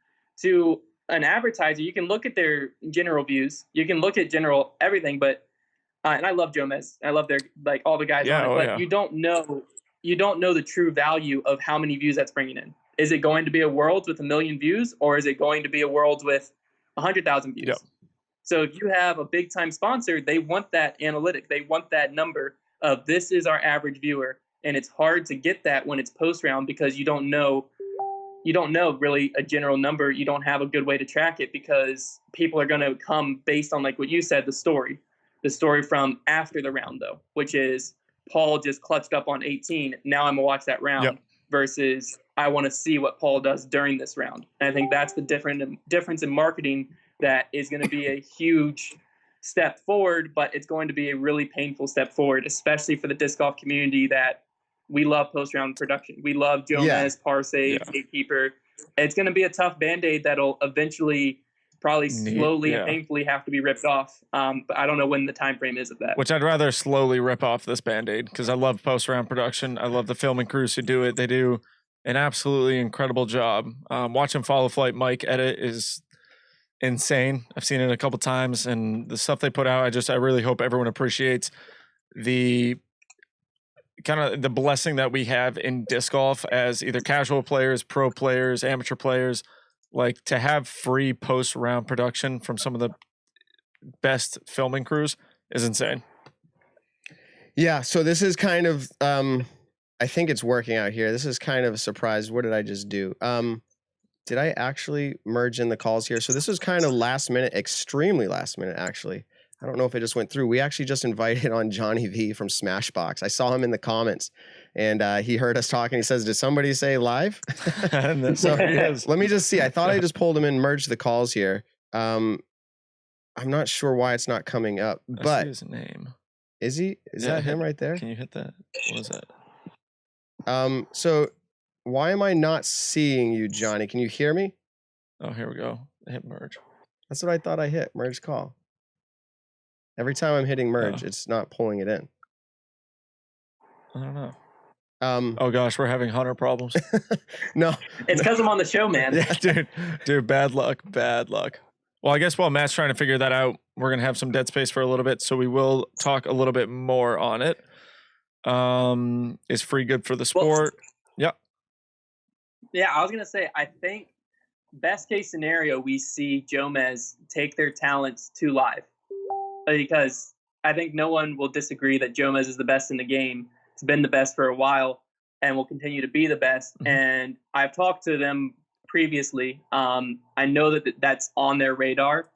to an advertiser, you can look at their general views. You can look at general everything, but, and I love Jomez. I love their, like, all the guys on it, but you don't know the true value of how many views that's bringing in. Is it going to be a world with 1 million views, or is it going to be a world with 100,000 views? Yep. So if you have a big time sponsor, they want that analytic. They want that number of, this is our average viewer. And it's hard to get that when it's post round, because you don't know really a general number. You don't have a good way to track it, because people are going to come based on, like what you said, the story from after the round, though, which is Paul just clutched up on 18. Now I'm going to watch that round. Yep. Versus I want to see what Paul does during this round. And I think that's the difference in marketing that is going to be a huge step forward, but it's going to be a really painful step forward, especially for the disc golf community, that we love post-round production. We love Jomez, Parsay, Gatekeeper. It's going to be a tough Band-Aid that'll eventually probably slowly and painfully have to be ripped off. But I don't know when the time frame is of that. Which I'd rather slowly rip off this Band-Aid, because I love post-round production. I love the filming crews who do it. They do an absolutely incredible job. Watching Follow Flight Mike edit is insane. I've seen it a couple times, and the stuff they put out, I really hope everyone appreciates the kind of the blessing that we have in disc golf as either casual players, pro players, amateur players. Like, to have free post-round production from some of the best filming crews is insane. Yeah, so this is kind of, I think it's working out here. This is kind of a surprise. What did I just do? Did I actually merge in the calls here? So this was kind of last minute, extremely last minute, actually. I don't know if it just went through. We actually just invited on Jonny V from Smashbox. I saw him in the comments, and he heard us talking. He says, did somebody say live? So let me just see. I thought I just pulled him in, merged the calls here. I'm not sure why it's not coming up, but I see his name. Is he? Is that him right there? Can you hit that? What was that? So why am I not seeing you, Johnny? Can you hear me? Oh, here we go. I hit merge. That's what I thought I hit. Merge call. Every time I'm hitting merge, it's not pulling it in. I don't know. Oh gosh, we're having Hunter problems. No, it's because I'm on the show, man. Yeah, dude, bad luck. Well, Well, I guess while Matt's trying to figure that out, we're going to have some dead space for a little bit. So we will talk a little bit more on it. Is free good for the sport? Yeah, I was going to say, I think best case scenario, we see Jomez take their talents to live, because I think no one will disagree that Jomez is the best in the game. It's been the best for a while and will continue to be the best. Mm-hmm. And I've talked to them previously. I know that that's on their radar,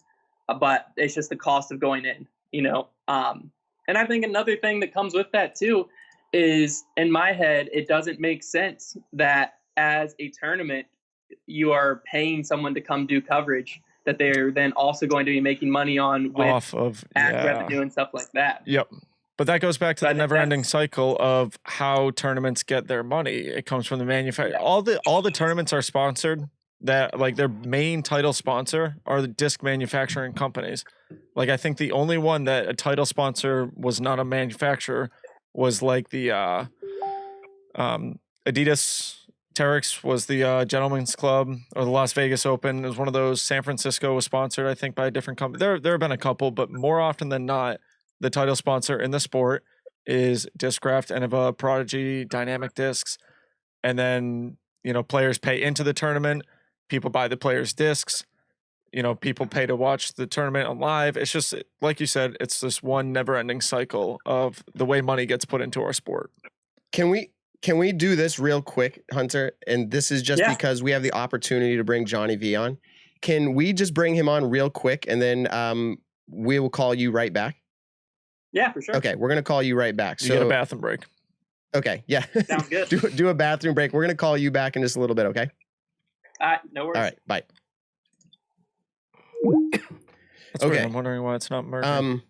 but it's just the cost of going in, you know. And I think another thing that comes with that too is, in my head, it doesn't make sense that as a tournament, you are paying someone to come do coverage that they're then also going to be making money on with off of ad revenue and stuff like that. Yep. But that goes back to the never-ending cycle of how tournaments get their money. It comes from the manufacturer. Yeah. All the tournaments are sponsored. That, like, their main title sponsor are the disc manufacturing companies. Like, I think the only one that a title sponsor was not a manufacturer was like the Adidas. Terex was the Gentleman's Club, or the Las Vegas Open. It was one of those. San Francisco was sponsored, I think, by a different company. There have been a couple, but more often than not, the title sponsor in the sport is Discraft, and Prodigy, Dynamic Discs. And then, you know, players pay into the tournament. People buy the players' discs. You know, people pay to watch the tournament on live. It's just, like you said, it's this one never-ending cycle of the way money gets put into our sport. Can we do this real quick, Hunter? And this is just because we have the opportunity to bring Jonny V on. Can we just bring him on real quick, and then we will call you right back? Yeah, for sure. Okay, we're going to call you right back. You get a bathroom break. Okay, yeah. Sounds good. do a bathroom break. We're going to call you back in just a little bit, okay? No worries. All right, bye. That's okay. Weird. I'm wondering why it's not merging.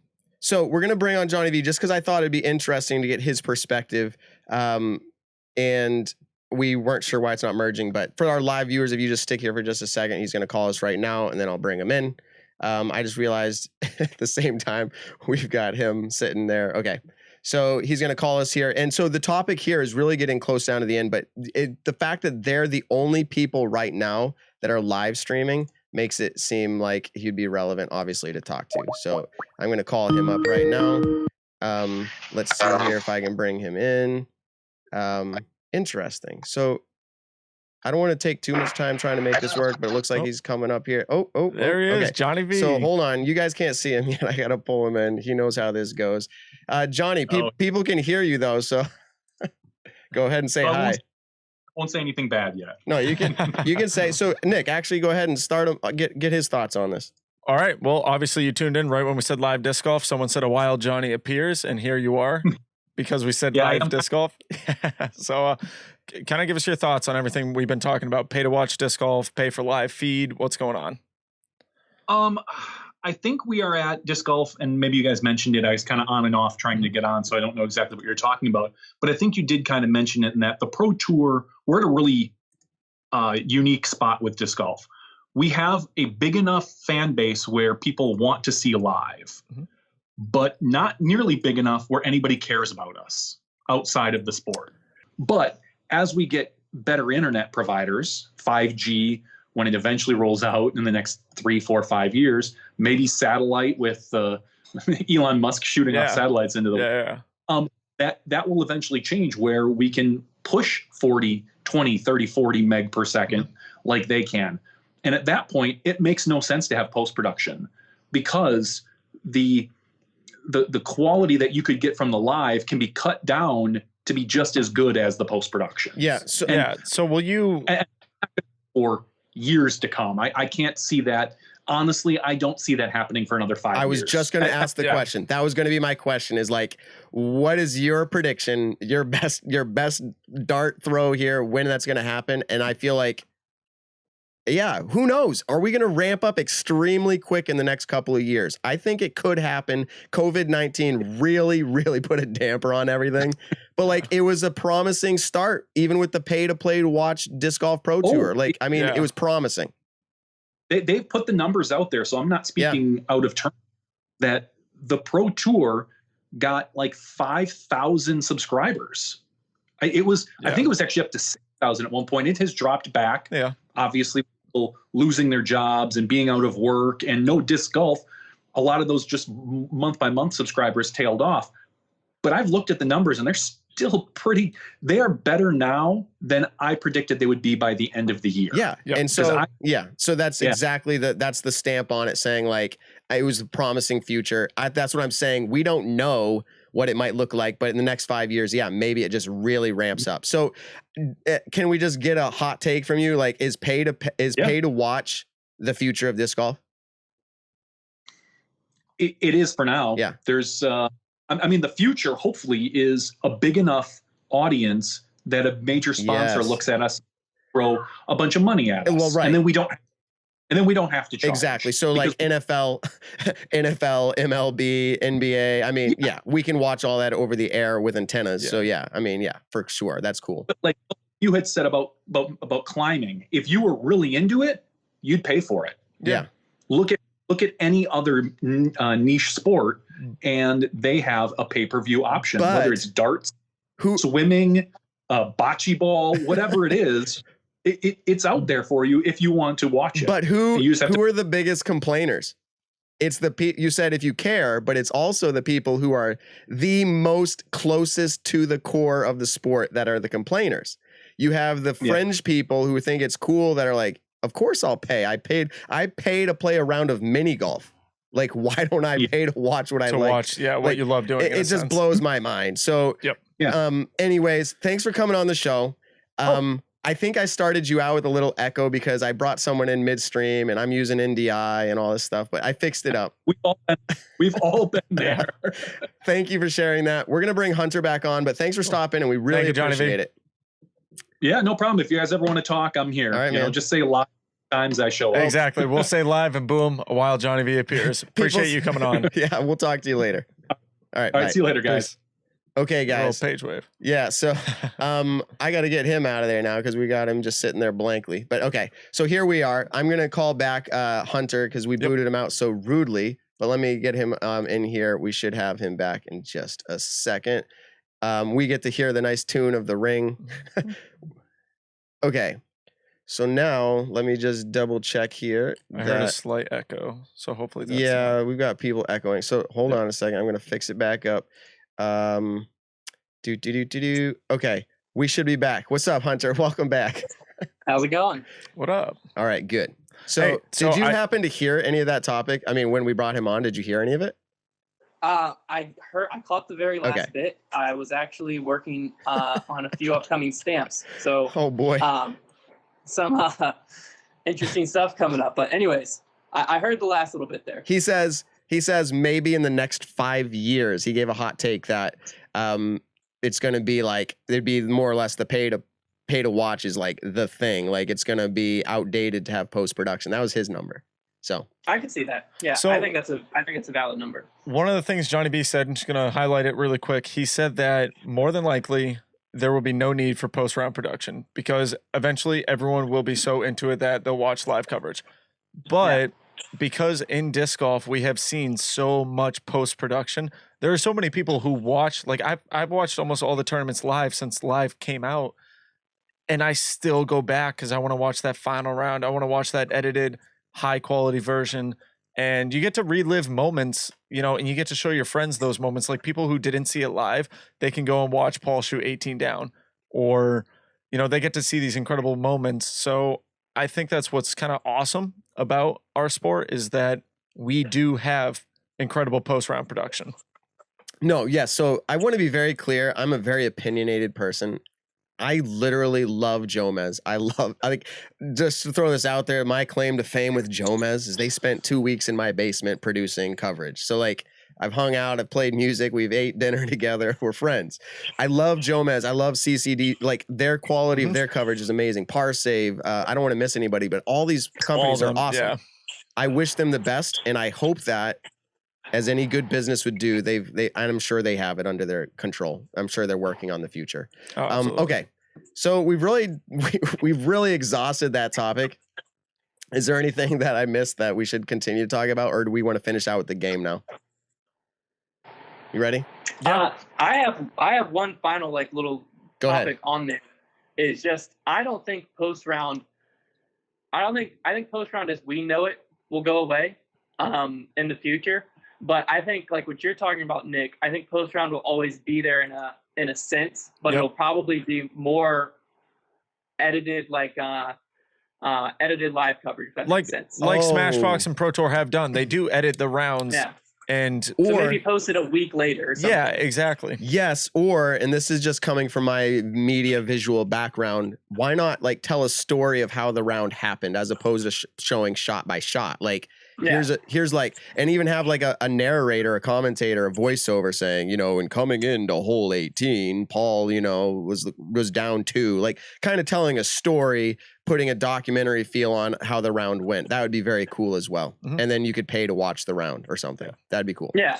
So we're going to bring on Jonny V just because I thought it'd be interesting to get his perspective. And we weren't sure why it's not merging, but for our live viewers, if you just stick here for just a second, he's going to call us right now, and then I'll bring him in. I just realized at the same time we've got him sitting there. Okay. So he's going to call us here. And so the topic here is really getting close down to the end, but the fact that they're the only people right now that are live streaming makes it seem like he'd be relevant, obviously, to talk to. So I'm going to call him up right now. Let's see here if I can bring him in. Interesting. So I don't want to take too much time trying to make this work, but it looks like he's coming up here. There he is, okay. Jonny V. So hold on. You guys can't see him yet. I got to pull him in. He knows how this goes. Jonny, people can hear you though. So go ahead and say hi. Won't say anything bad yet. No, you can say, so Nick, actually go ahead and start him. Get his thoughts on this. All right. Well, obviously you tuned in right when we said live disc golf. Someone said a wild Jonny appears, and here you are. Because we said live disc golf. So kind of give us your thoughts on everything we've been talking about. Pay to watch disc golf, pay for live feed. What's going on? I think we are at disc golf, and maybe you guys mentioned it. I was kind of on and off trying to get on, so I don't know exactly what you're talking about. But I think you did kind of mention it in that the Pro Tour, we're at a really unique spot with disc golf. We have a big enough fan base where people want to see live. Mm-hmm. But not nearly big enough where anybody cares about us outside of the sport. But as we get better internet providers, 5G, when it eventually rolls out in the next 3, 4, 5 years, maybe satellite with Elon Musk shooting off satellites into the that will eventually change where we can push 40, 20, 30, 40 meg per second like they can. And at that point, it makes no sense to have post-production because the quality that you could get from the live can be cut down to be just as good as the post-production. So will you for years to come? I can't see that. Honestly, I don't see that happening for another 5 years. I was just going to ask the question. That was going to be my question, is like, what is your prediction, your best dart throw here, when that's going to happen? And I feel like, who knows? Are we going to ramp up extremely quick in the next couple of years? I think it could happen. COVID-19 really, really put a damper on everything. But like, it was a promising start, even with the pay to play to watch Disc Golf Pro Tour. Like, I mean, it was promising. They've put the numbers out there, so I'm not speaking out of turn. That the Pro Tour got like 5,000 subscribers. I think it was actually up to 6,000 at one point. It has dropped back. Yeah. Obviously, people losing their jobs and being out of work and no disc golf, a lot of those just month by month subscribers tailed off. But I've looked at the numbers and they're still they are better now than I predicted they would be by the end of the year. Yeah. Yep. And so, so that's exactly that's the stamp on it saying like, it was a promising future. That's what I'm saying. We don't know what it might look like, but in the next 5 years, maybe it just really ramps up. So can we just get a hot take from you? Like, is pay to watch the future of disc golf? It is for now. Yeah. There's, I mean, the future hopefully is a big enough audience that a major sponsor looks at us, throw a bunch of money at us. Well, right. And then we don't have to charge. Exactly. So like NFL, MLB, NBA. I mean, we can watch all that over the air with antennas. So I mean, for sure. That's cool. But like you had said about climbing, if you were really into it, you'd pay for it. Yeah. Look at any other niche sport, and they have a pay-per-view option, whether it's darts, swimming, bocce ball, whatever it is. It's out there for you if you want to watch it. But who are the biggest complainers? It's you said if you care, but it's also the people who are the most closest to the core of the sport that are the complainers. You have the fringe people who think it's cool that are like, of course I'll pay. I pay to play a round of mini golf. Like, why don't I pay to watch what I like? What you love doing. It just blows my mind. So, anyways, thanks for coming on the show. I think I started you out with a little echo because I brought someone in midstream and I'm using NDI and all this stuff, but I fixed it up. We've all been there. Thank you for sharing that. We're going to bring Hunter back on, but thanks for stopping and we really appreciate it. Yeah, no problem. If you guys ever want to talk, I'm here. All right, man. Just say live times I show up. Exactly. We'll say live and boom, a wild Jonny V appears. Appreciate you coming on. Yeah, we'll talk to you later. All right. See you later, guys. Peace. Okay, guys. Page wave. Yeah, so I got to get him out of there now because we got him just sitting there blankly. But okay, so here we are. I'm going to call back Hunter because we booted him out so rudely. But let me get him in here. We should have him back in just a second. We get to hear the nice tune of the ring. Okay, so now let me just double check here. I heard a slight echo, so hopefully that's we've got people echoing. So hold on a second. I'm going to fix it back up. Okay, we should be back. What's up, Hunter? Welcome back. How's it going? What up? All right, good. So, did you happen to hear any of that topic? I mean, when we brought him on, did you hear any of it? I caught the very last bit. I was actually working on a few upcoming stamps. So, oh boy, some interesting stuff coming up. But anyways, I heard the last little bit there. He says maybe in the next 5 years. He gave a hot take that it's going to be like there'd be more or less the pay to watch is like the thing. Like it's going to be outdated to have post production. That was his number. So I can see that. Yeah, so, I think it's a valid number. One of the things Jonny V said, I'm just going to highlight it really quick. He said that more than likely there will be no need for post round production because eventually everyone will be so into it that they'll watch live coverage. But because in disc golf we have seen so much post production, there are so many people who watch. Like I've watched almost all the tournaments live since live came out, and I still go back because I want to watch that final round. I want to watch that edited, high quality version, and you get to relive moments, and you get to show your friends those moments. Like people who didn't see it live, they can go and watch Paul shoot 18 down, or they get to see these incredible moments. So I think that's what's kind of awesome about our sport is that we do have incredible post-round production. No, yes. So I want to be very clear. I'm a very opinionated person. I literally love Jomez. I think just to throw this out there, my claim to fame with Jomez is they spent 2 weeks in my basement producing coverage. So like I've hung out, I've played music, we've ate dinner together, we're friends. I love Jomez. I love CCD. Like their quality of their coverage is amazing. Parsave. I don't want to miss anybody, but all these companies are awesome. Yeah. I wish them the best, and I hope that, as any good business would do, I'm sure they have it under their control. I'm sure they're working on the future. Oh, okay, so we've really exhausted that topic. Is there anything that I missed that we should continue to talk about, or do we want to finish out with the game now? You ready? Yeah. I have one final little topic on there. It's just I don't think post round I think post round as we know it will go away in the future. But I think like what you're talking about, Nick, I think post round will always be there in a sense, but it'll probably be more edited like edited live coverage, if that makes sense. Like Smashbox and Pro Tour have done. They do edit the rounds. Yeah. And so maybe post it a week later or something. Yeah, exactly. Yes, or, and this is just coming from my media visual background, why not like tell a story of how the round happened as opposed to showing shot by shot? Like here's like, and even have like a narrator, a commentator, a voiceover saying, you know, and coming into hole 18, Paul, you know, was down 2, like kind of telling a story, putting a documentary feel on how the round went. That would be very cool as well. And then you could pay to watch the round or something. That'd be cool. Yeah,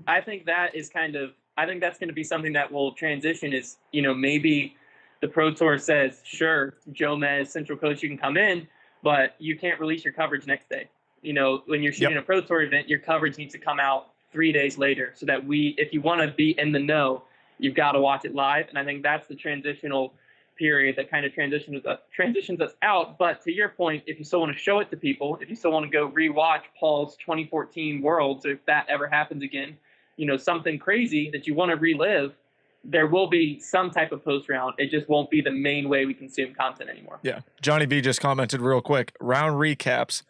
I think that is I think that's going to be something that will transition is, you know, maybe the Pro Tour says, sure, Joe Mez, Central Coast, you can come in, but you can't release your coverage next day. You know, when you're shooting a Pro Tour event, your coverage needs to come out 3 days later so that if you want to be in the know, you've got to watch it live. And I think that's the transitional period that kind of transitions us out. But to your point, if you still want to show it to people, if you still want to go rewatch Paul's 2014 Worlds, if that ever happens again, you know, something crazy that you want to relive, there will be some type of post round. It just won't be the main way we consume content anymore. Yeah. Jonny V just commented real quick, round recaps.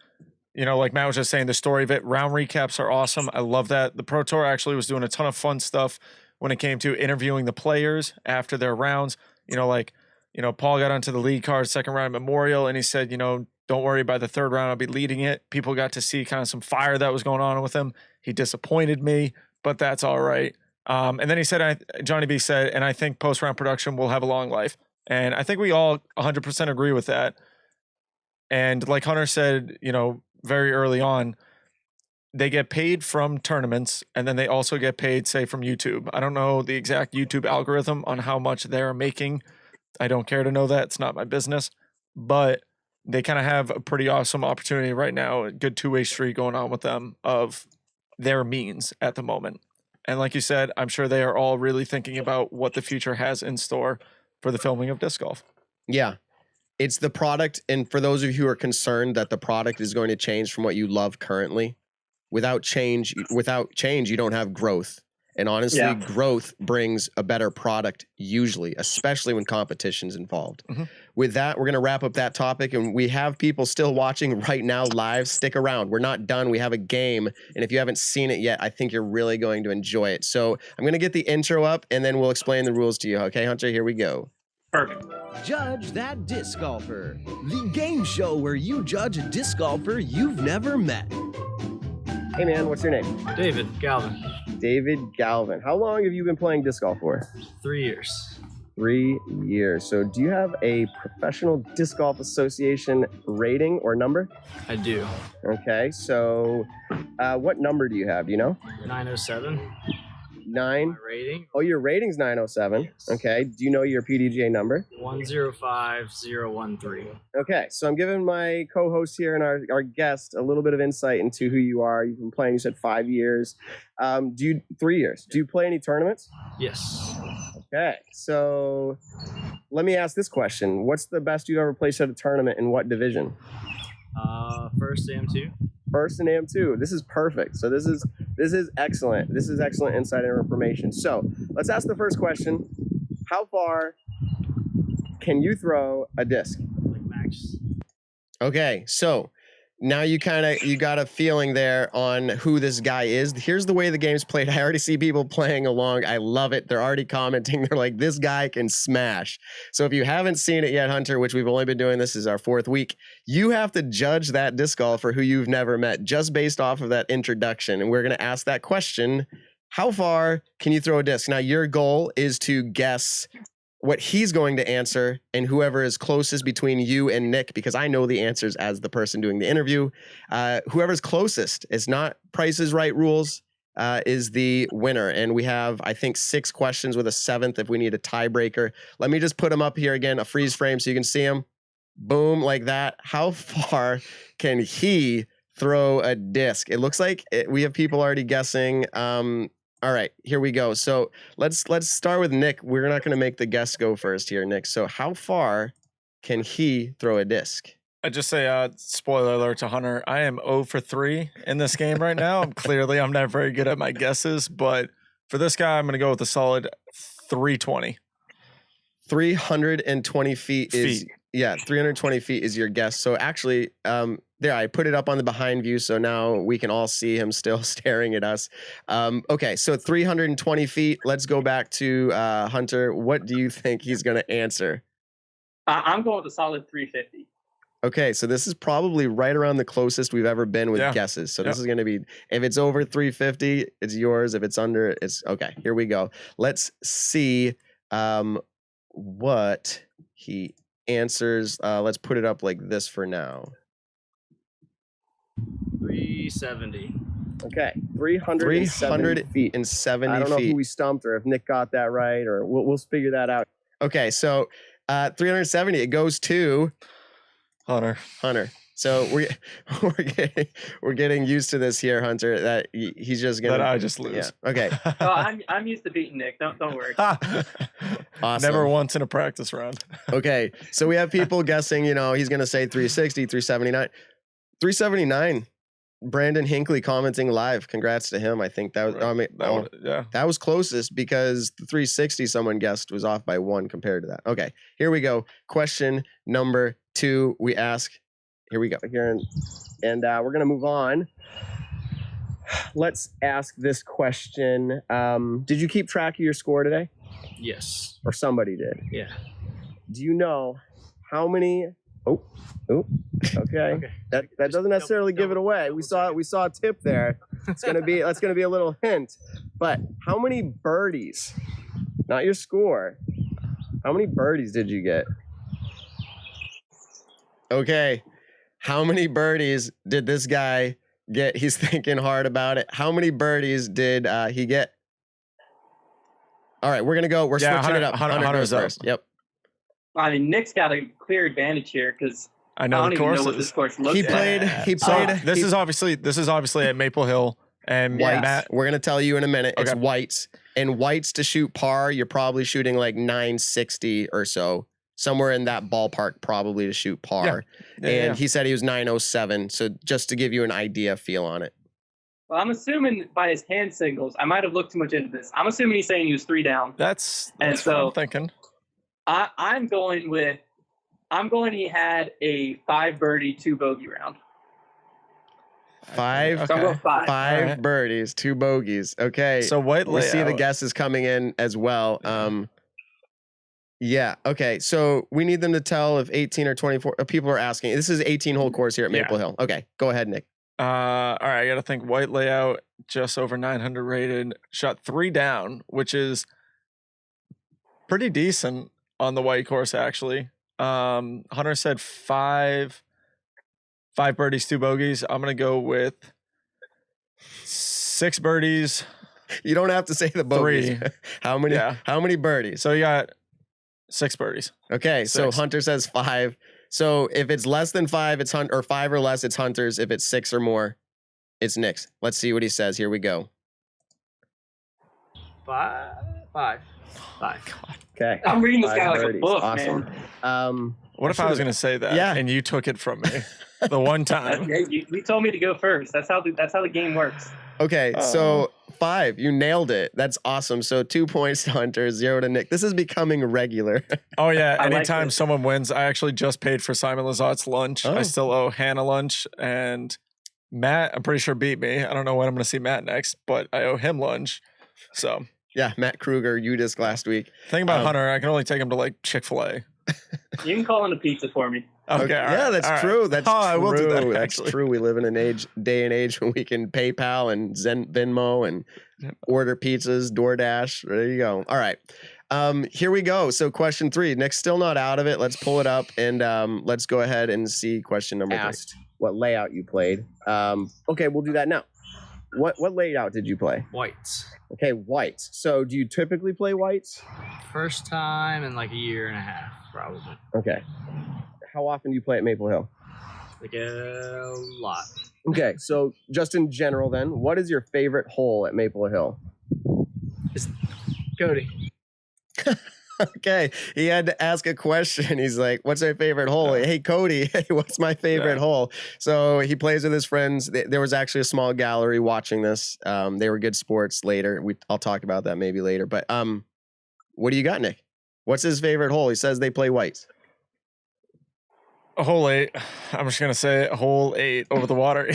You know, like Matt was just saying, the story of it, round recaps are awesome. I love that. The Pro Tour actually was doing a ton of fun stuff when it came to interviewing the players after their rounds. You know, like, you know, Paul got onto the lead card, second round Memorial, and he said, you know, don't worry, by the third round, I'll be leading it. People got to see kind of some fire that was going on with him. He disappointed me, but that's all right. And then he said, Jonny V said, and I think post-round production will have a long life. And I think we all 100% agree with that. And like Hunter said, you know, very early on, they get paid from tournaments, and then they also get paid, say, from YouTube. I don't know the exact YouTube algorithm on how much they're making. I don't care to know that. It's not my business. But they kind of have a pretty awesome opportunity right now, a good two-way street going on with them of their means at the moment. And like you said, I'm sure they are all really thinking about what the future has in store for the filming of disc golf. Yeah. It's the product, and for those of you who are concerned that the product is going to change from what you love currently, without change, you don't have growth. And honestly, growth brings a better product usually, especially when competition's involved. With that, we're going to wrap up that topic, and we have people still watching right now live. Stick around. We're not done. We have a game, and if you haven't seen it yet, I think you're really going to enjoy it. So I'm going to get the intro up, and then we'll explain the rules to you. Okay, Hunter, here we go. Perfect. Judge That Disc Golfer, the game show where you judge a disc golfer you've never met. Hey man, what's your name? David Galvin. David Galvin. How long have you been playing disc golf for? 3 years. 3 years. So do you have a Professional Disc Golf Association rating or number? I do. Okay, so what number do you have? Do you know? 907. 9. My rating. Oh, your rating's 907. Yes. Okay. Do you know your PDGA number? 105013. Okay. So I'm giving my co-host here and our guest a little bit of insight into who you are. You've been playing, you said 5 years. 3 years. Do you play any tournaments? Yes. Okay. So let me ask this question. What's the best you've ever placed at a tournament in what division? First AM2. First and AM2. This is perfect. So this is excellent. This is excellent insight and information. So let's ask the first question. How far can you throw a disc? Like max. Okay, so now you got a feeling there on who this guy is. Here's the way the game's played. I already see people playing along. I love it. They're already commenting. They're like, this guy can smash. So if you haven't seen it yet, Hunter, which we've only been doing, this is our 4th week, you have to judge that disc golfer who you've never met just based off of that introduction. And we're going to ask that question. How far can you throw a disc? Now, your goal is to guess what he's going to answer, and whoever is closest between you and Nick, because I know the answers as the person doing the interview, whoever's closest, it's not Price is Right rules, is the winner. And we have, I think, 6 questions with a 7th if we need a tiebreaker. Let me just put them up here again, a freeze frame so you can see them. Boom, like that. How far can he throw a disc? It looks like we have people already guessing. All right, here we go. So let's start with Nick. We're not going to make the guest go first here, Nick. So how far can he throw a disc? I just say, spoiler alert to Hunter. I am 0 for 3 in this game right now. I'm not very good at my guesses, but for this guy, I'm going to go with a solid 320. 320 feet is 320 feet is your guess. So actually, there, I put it up on the behind view, so now we can all see him still staring at us. Okay, so 320 feet. Let's go back to Hunter. What do you think he's going to answer? I'm going with a solid 350. Okay, so this is probably right around the closest we've ever been with guesses. So this is going to be, if it's over 350, it's yours. If it's under, it's okay. Here we go. Let's see what he answers. Let's put it up like this for now. 370. Okay, 300 feet and 70 feet. I don't know who we stumped or if Nick got that right, or we'll figure that out. Okay, so 370, it goes to Hunter. So we're getting used to this here, Hunter. That he's just gonna. That I just lose. Yeah. Okay. I'm used to beating Nick. Don't worry. Awesome. Never once in a practice round. Okay, so we have people guessing. He's gonna say 360, 379, 379. Brandon Hinckley commenting live. Congrats to him. I think that was. That was closest because the 360 someone guessed was off by 1 compared to that. Okay, here we go. Question number 2. We ask. Here we go. Here and we're gonna move on. Let's ask this question. Did you keep track of your score today? Yes. Or somebody did? Yeah. Do you know how many? Oh. Okay. That doesn't necessarily give it away. We saw a tip there. That's gonna be a little hint. But how many birdies? Not your score. How many birdies did you get? Okay. How many birdies did this guy get? He's thinking hard about it. How many birdies did he get? All right, we're gonna go. We're switching it up. Hunter goes first. Yep. I mean, Nick's got a clear advantage here because I don't even know what this course looks like. He played. This is obviously at Maple Hill and Matt. We're gonna tell you in a minute. Okay. It's whites and whites to shoot par. You're probably shooting like 960 or so, somewhere in that ballpark, probably to shoot par. Yeah. He said he was 907. So just to give you an idea, feel on it. Well, I'm assuming by his hand signals, I might have looked too much into this. I'm assuming he's saying he was 3 down. That's what I'm thinking. I'm going he had a 5 birdie, 2 bogey round. 5 birdies, 2 bogeys. Okay. So we see the guesses coming in as well. Yeah. Okay. So we need them to tell if 18 or 24 people are asking. This is 18-hole course here at Maple Hill. Okay. Go ahead, Nick. All right. I got to think. White layout, just over 900 rated. Shot 3 down, which is pretty decent on the white course, actually. Hunter said 5 birdies, 2 bogeys. I'm gonna go with 6 birdies. You don't have to say the bogeys. 3. How many? Yeah. How many birdies? So you got 6 birdies. Okay, 6. So Hunter says 5. So if it's less than 5, it's Hunter, or 5 or less, it's Hunter's. If it's 6 or more, it's Nick's. Let's see what he says. Here we go. 5. Okay. I'm reading this guy like a book, awesome. Man. What if I was going to say that? Yeah. And you took it from me the one time. You told me to go first. That's how the game works. Okay, so 5, you nailed it. That's awesome. So 2 points to Hunter, 0 to Nick. This is becoming regular. Oh yeah, anytime someone wins, I actually just paid for Simon Lazat's lunch. I still owe Hannah lunch, and Matt, I'm pretty sure beat me. I don't know when I'm going to see Matt next, but I owe him lunch. So yeah, Matt Kruger, UDisc last week. Thing about Hunter, I can only take him to like Chick-fil-A. You can call in a pizza for me. Okay. Yeah, that's true. Right. That's true. I will do that. That's true. We live in an day and age when we can PayPal and Venmo and order pizzas, DoorDash. There you go. All right. Here we go. So question 3. Nick's still not out of it. Let's pull it up and let's go ahead and see question number 3. What layout you played. Okay, we'll do that now. What layout did you play? Whites. Okay, whites. So do you typically play whites? First time in like a year and a half, probably. Okay. How often do you play at Maple Hill? Like a lot. Okay, so just in general then, what is your favorite hole at Maple Hill? It's Cody. Okay, he had to ask a question. He's like, "What's my favorite hole?" Hey, Cody, hey, what's my favorite hole? So he plays with his friends. There was actually a small gallery watching this. They were good sports. Later, I'll talk about that maybe later. But what do you got, Nick? What's his favorite hole? He says they play whites. Hole 8. I'm just gonna say hole 8 over the water.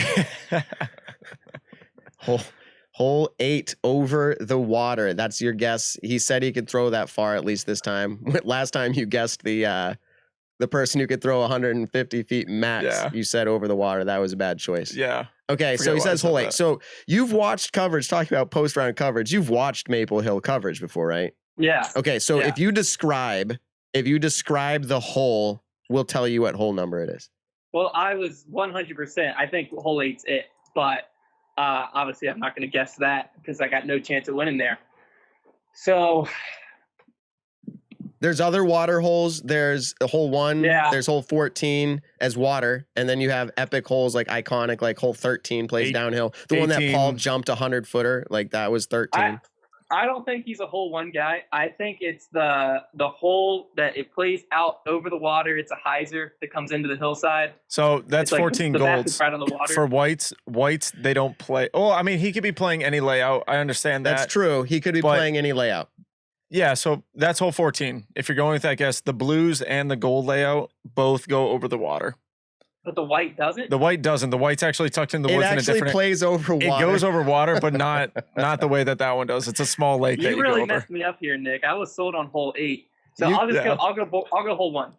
Hole 8 over the water. That's your guess. He said he could throw that far at least this time. Last time you guessed the person who could throw 150 feet max. Yeah. You said over the water. That was a bad choice. Yeah. Okay, so he says hole 8. So you've watched coverage, talking about post round coverage. You've watched Maple Hill coverage before, right? Yeah. Okay, so if you describe the hole, we'll tell you what hole number it is. Well, I was 100%. I think hole 8's it, but obviously I'm not going to guess that because I got no chance of winning there. So there's other water holes. There's hole 1. Yeah. There's hole 14 as water, and then you have epic holes like iconic, like hole 13 plays downhill. The 18. One that Paul jumped 100-footer, like that was 13. I don't think he's a hole 1 guy. I think it's the hole that it plays out over the water. It's a hyzer that comes into the hillside. So that's like 14 the golds. right on the water. For whites, they don't play. Oh, I mean, he could be playing any layout. I understand that. That's true. He could be playing any layout. Yeah, so that's hole 14. If you're going with that guess, the blues and the gold layout both go over the water. But the white doesn't? The white doesn't. The white's actually tucked in the woods in a different... It actually plays over water. It goes over water, but not the way that one does. It's a small lake that you really go over. messed me up here, Nick. I was sold on hole 8. So I'll go hole 1.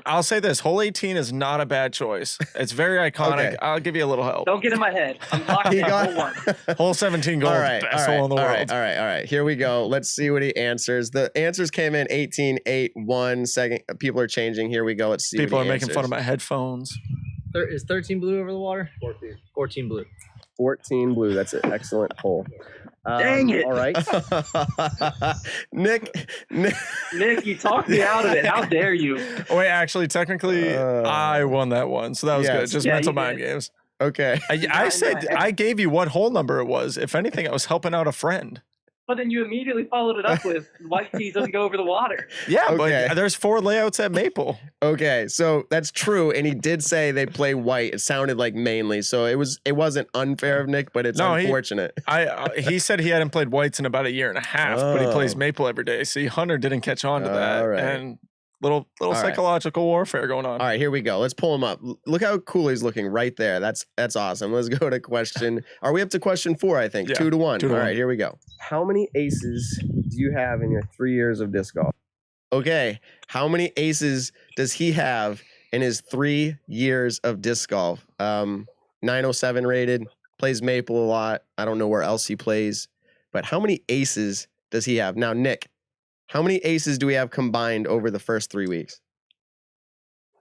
I'll say this. Hole 18 is not a bad choice. It's very iconic. Okay. I'll give you a little help. Don't get in my head. I'm locking in hole 1. Hole 17 gold. Best hole in the world. All right. Here we go. Let's see what he answers. The answers came in 18, 8, 1 second. People are changing. Here we go. Let's see. People are making fun of my headphones. Is 13 blue over the water? 14 blue. 14 blue. That's an excellent hole. Dang it. All right. Nick, you talked me out of it. How dare you? Oh, wait, actually, technically, I won that one. So that was good. Just mental mind games. Okay. I said I gave you what hole number it was. If anything, I was helping out a friend. But then you immediately followed it up with white cheese doesn't go over the water. Yeah, okay. But there's 4 layouts at Maple. Okay, so that's true, and he did say they play white. It sounded like mainly, so it wasn't unfair of Nick, but it's unfortunate. He said he hadn't played whites in about a year and a half, but he plays Maple every day. See, Hunter didn't catch on to that, and little psychological warfare going on. All right, here we go. Let's pull him up. Look how cool he's looking right there. That's awesome. Let's go to question. Are we up to question 4? I think 2 to 1. All right, here we go. How many aces do you have in your 3 years of disc golf? Okay, how many aces does he have in his 3 years of disc golf? 907 rated, plays Maple a lot. I don't know where else he plays, but how many aces does he have? Now, Nick, how many aces do we have combined over the first 3 weeks?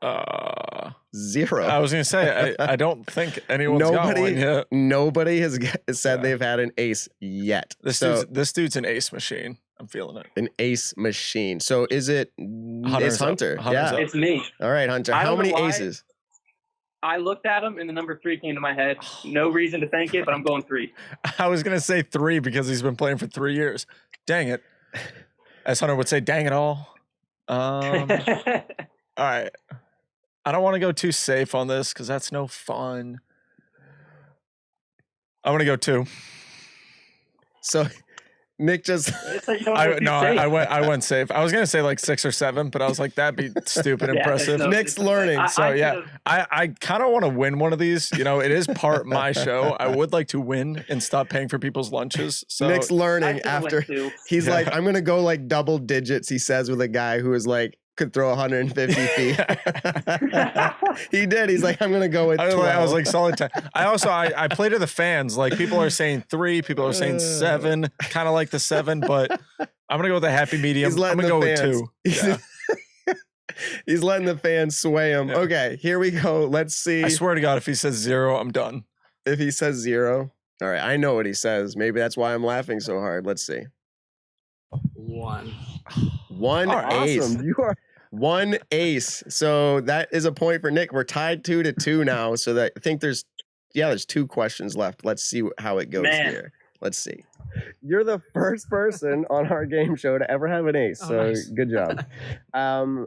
0. I was going to say, I don't think anyone's got one yet. Nobody has said they've had an ace yet. This dude's an ace machine. I'm feeling it. An ace machine. So is it it's Hunter? Yeah, it's me. All right, Hunter. How many aces? I looked at him and the number 3 came to my head. No reason to think it, but I'm going 3. I was going to say 3 because he's been playing for 3 years. Dang it. As Hunter would say, dang it all. All right. I don't want to go too safe on this because that's no fun. I'm going to go 2. So Nick just I went safe. I was gonna say like 6 or 7, but I was like, that'd be stupid impressive. Nick's learning. I kind of want to win one of these. You know, it is part my show. I would like to win and stop paying for people's lunches. So Nick's learning after he's like, I'm gonna go like double digits, he says, with a guy who is like could throw 150 feet. He did. He's like, I'm gonna go with 12. I was like solid 10. I play to the fans. Like people are saying 3, people are saying 7, kind of like the 7, but I'm gonna go with a happy medium. I'm gonna go with 2. Yeah. He's letting the fans sway him. Yeah. Okay, here we go. Let's see. I swear to God, if he says 0, I'm done. If he says 0, all right. I know what he says. Maybe that's why I'm laughing so hard. Let's see. 1. 1 ace. Awesome. You are 1 ace. So that is a point for Nick. We're tied 2-2 now. So that I think there's 2 questions left. Let's see how it goes here. Let's see. You're the first person on our game show to ever have an ace. Oh, So nice. good job.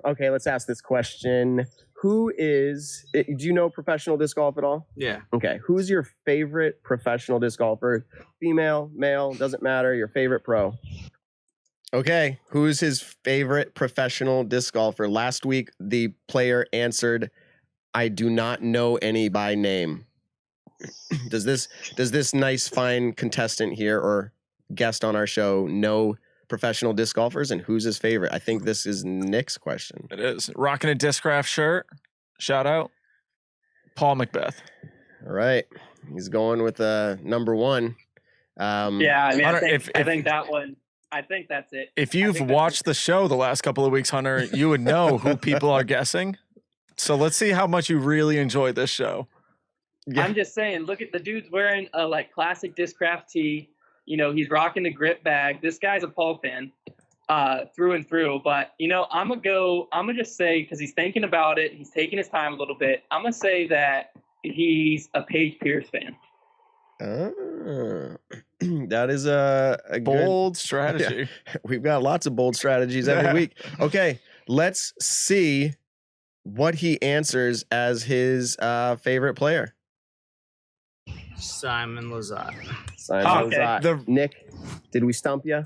Okay, let's ask this question. Do you know professional disc golf at all? Yeah. Okay. Who's your favorite professional disc golfer? Female, male, doesn't matter. Your favorite pro. Okay. Who's his favorite professional disc golfer? Last week, the player answered, I do not know any by name. Does this nice, fine contestant here or guest on our show know professional disc golfers, and who's his favorite? I think this is Nick's question. It is. Rocking a Discraft shirt. Shout out. Paul Macbeth. All right. He's going with number one. Yeah, I mean, Hunter, I think that one. I think that's it. If you've watched the show the last couple of weeks, Hunter, you would know who people are guessing. So let's see how much you really enjoy this show. Yeah. I'm just saying, look at the dude's wearing a like classic Discraft tee. You know, he's rocking the grip bag. This guy's a Paul fan, through and through. But you know, I'm gonna just say, because he's thinking about it, he's taking his time a little bit. I'm gonna say that he's a Paige Pierce fan. That is a Bold strategy. Yeah. We've got lots of bold strategies every week. Okay, let's see what he answers as his favorite player. Simon Lazat. Simon Okay. Lazat. Nick, did we stump you?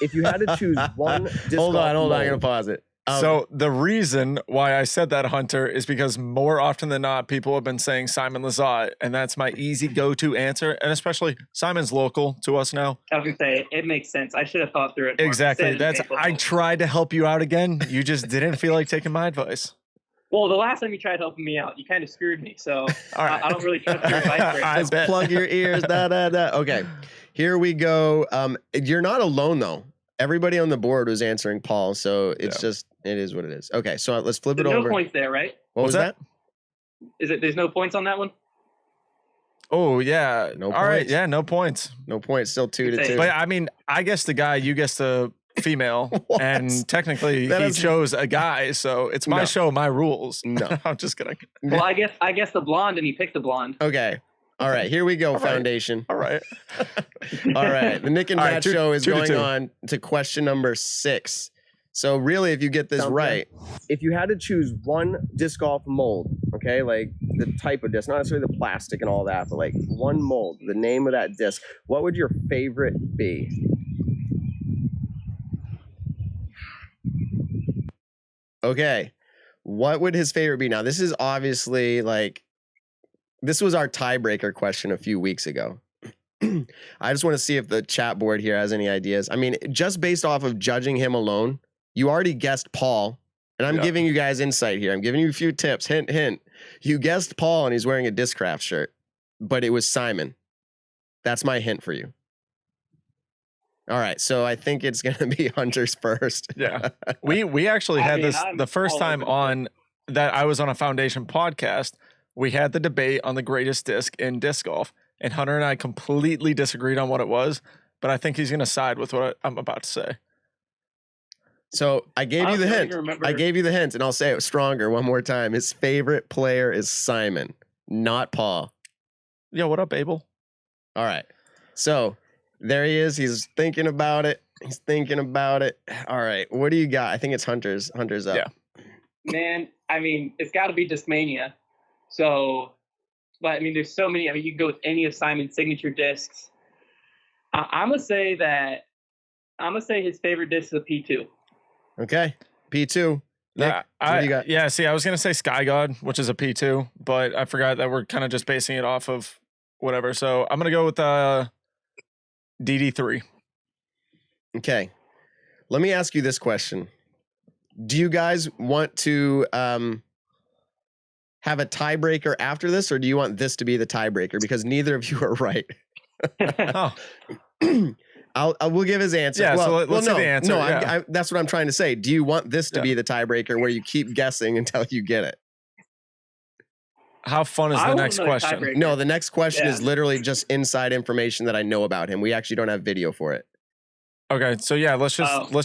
If you had to choose one disc hold on, golf I'm gonna mold- pause it. So the reason why I said that, Hunter, is because more often than not, people have been saying Simon Lazat, and that's my easy go-to answer. And especially Simon's local to us now. I was gonna say it makes sense. I should have thought through it more. Exactly. Instead of That's. being I local. tried to help you out again. You just didn't feel like taking my advice. Well, the last time you tried helping me out, you kind of screwed me. So All right. I don't really trust your advice. Right I now. Just bet. plug your ears. Da da da. Okay, here we go. You're not alone though. Everybody on the board was answering Paul, so it's just it is what it is. Okay, so let's flip it There's over. no points there, right? What was that? Is it? There's no points on that one. Oh yeah. No All right. points. Yeah. No points. No points. Still 2-2. But I mean, I guess the guy, you guess the female, What? and technically That he is- chose a guy, so it's my No. show, my rules. No. I'm just kidding. Well, I guess the blonde, and he picked the blonde. Okay. All right. Here we go. All right. Foundation. All right. All right. The Nick and All right, Matt two- show is 2 to going 2. on to question number 6. So really, if you get this Sounds right, if you had to choose one disc golf mold, okay, like the type of disc, not necessarily the plastic and all that, but like one mold, the name of that disc, what would your favorite be? Okay. What would his favorite be? Now, this is obviously like, this was our tiebreaker question a few weeks ago. I just want to see if the chat board here has any ideas. I mean, just based off of judging him alone, you already guessed Paul, and I'm Yeah. giving you guys insight here. I'm giving you a few tips. Hint, hint. You guessed Paul, and he's wearing a Discraft shirt, but it was Simon. That's my hint for you. All right, so I think it's gonna be Hunter's first. Yeah. We actually I had mean, this I'm the first all time over the on that I was on a Foundation podcast. We had the debate on the greatest disc in disc golf, and Hunter and I completely disagreed on what it was, but I think he's going to side with what I'm about to say. So I gave you the don't hint. even remember. I gave you the hint, and I'll say it stronger one more time. His favorite player is Simon, not Paul. Yo, what up, Abel? All right. So there he is. He's thinking about it. He's thinking about it. All right. What do you got? I think it's Hunter's. Hunter's up. Yeah. Man, I mean, it's got to be Discmania. So, but I mean, there's so many. I mean, you can go with any of Simon's signature discs. I'm gonna say his favorite disc is a P2. Okay. P2. Nick, what do you got? Yeah, see, I was going to say Sky God, which is a P2, but I forgot that we're kind of just basing it off of whatever. So I'm going to go with DD3. Okay. Let me ask you this question. Do you guys want to have a tiebreaker after this, or do you want this to be the tiebreaker? Because neither of you are right. Oh, I will give his answer. Yeah, so well, let's no, see the answer, No, yeah. that's what I'm trying to say. Do you want this to Yeah. be the tiebreaker where you keep guessing until you get it? how fun is I the want next another question? tiebreaker. No, the next question Yeah. is literally just inside information that I know about him. We actually don't have video for it. Okay, so yeah, let's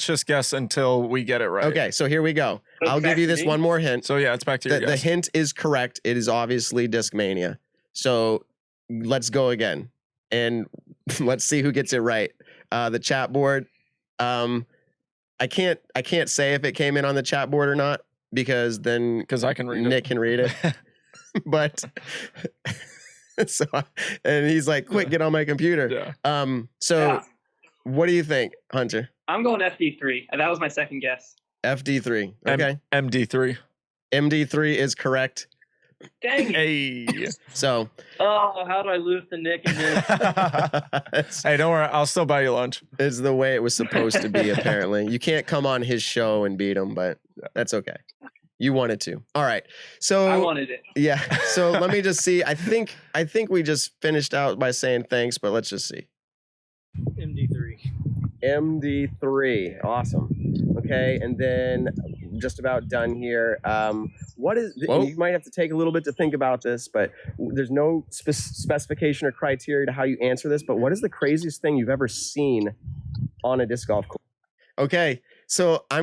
just guess until we get it right. Okay, so here we go. So I'll it's give back you to this me? one more hint. So yeah, it's back to your The guess. hint is correct. It is obviously Discmania. So let's go again. And let's see who gets it right. The chat board. I can't say if it came in on the chat board or not because I can read Nick can read it. But so, and he's like, quick, get on my computer. Yeah. So what do you think, Hunter? I'm going FD3. That was my second guess. FD3. Okay. MD3. MD3 is correct. Dang it. Hey. So. Oh, how do I lose to Nick and this? Hey, don't worry. I'll still buy you lunch. It's the way it was supposed to be, apparently. You can't come on his show and beat him, but that's okay. You wanted to. All right. So I wanted it. Yeah. So let me just see. I think we just finished out by saying thanks, but let's just see. MD3. MD3. Awesome. Okay. And then just about done here. What is, you might have to take a little bit to think about this, but there's no specification or criteria to how you answer this, but what is the craziest thing you've ever seen on a disc golf course? Okay. So I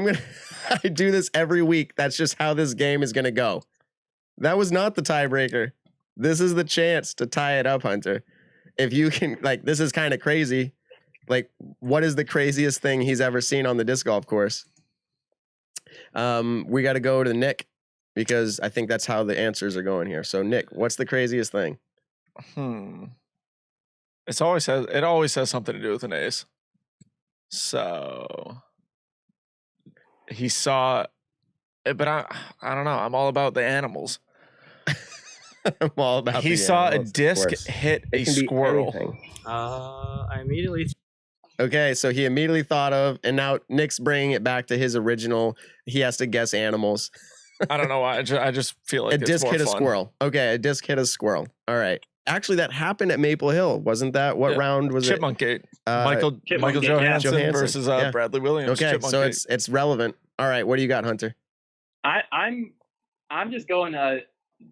do this every week. That's just how this game is going to go. That was not the tiebreaker. This is the chance to tie it up, Hunter. If you can, like, this is kind of crazy. Like, what is the craziest thing he's ever seen on the disc golf course? We got to go to Nick because I think that's how the answers are going here. So Nick, what's the craziest thing? It always has something to do with an ace. So he saw it, but I don't know. I'm all about the animals. I'm all about he the saw animals, a disc hit a squirrel. I immediately. Okay, so he immediately thought of, and now Nick's bringing it back to his original. He has to guess animals. I don't know why. I just feel like a disc hit a squirrel. Okay, a disc hit a squirrel. All right. Actually, that happened at Maple Hill, wasn't that? What round was Chipmunk it? Gate. Michael Johansson versus Bradley Williams. Okay, Chipmunk so Gate. it's relevant. All right, what do you got, Hunter? I'm just going a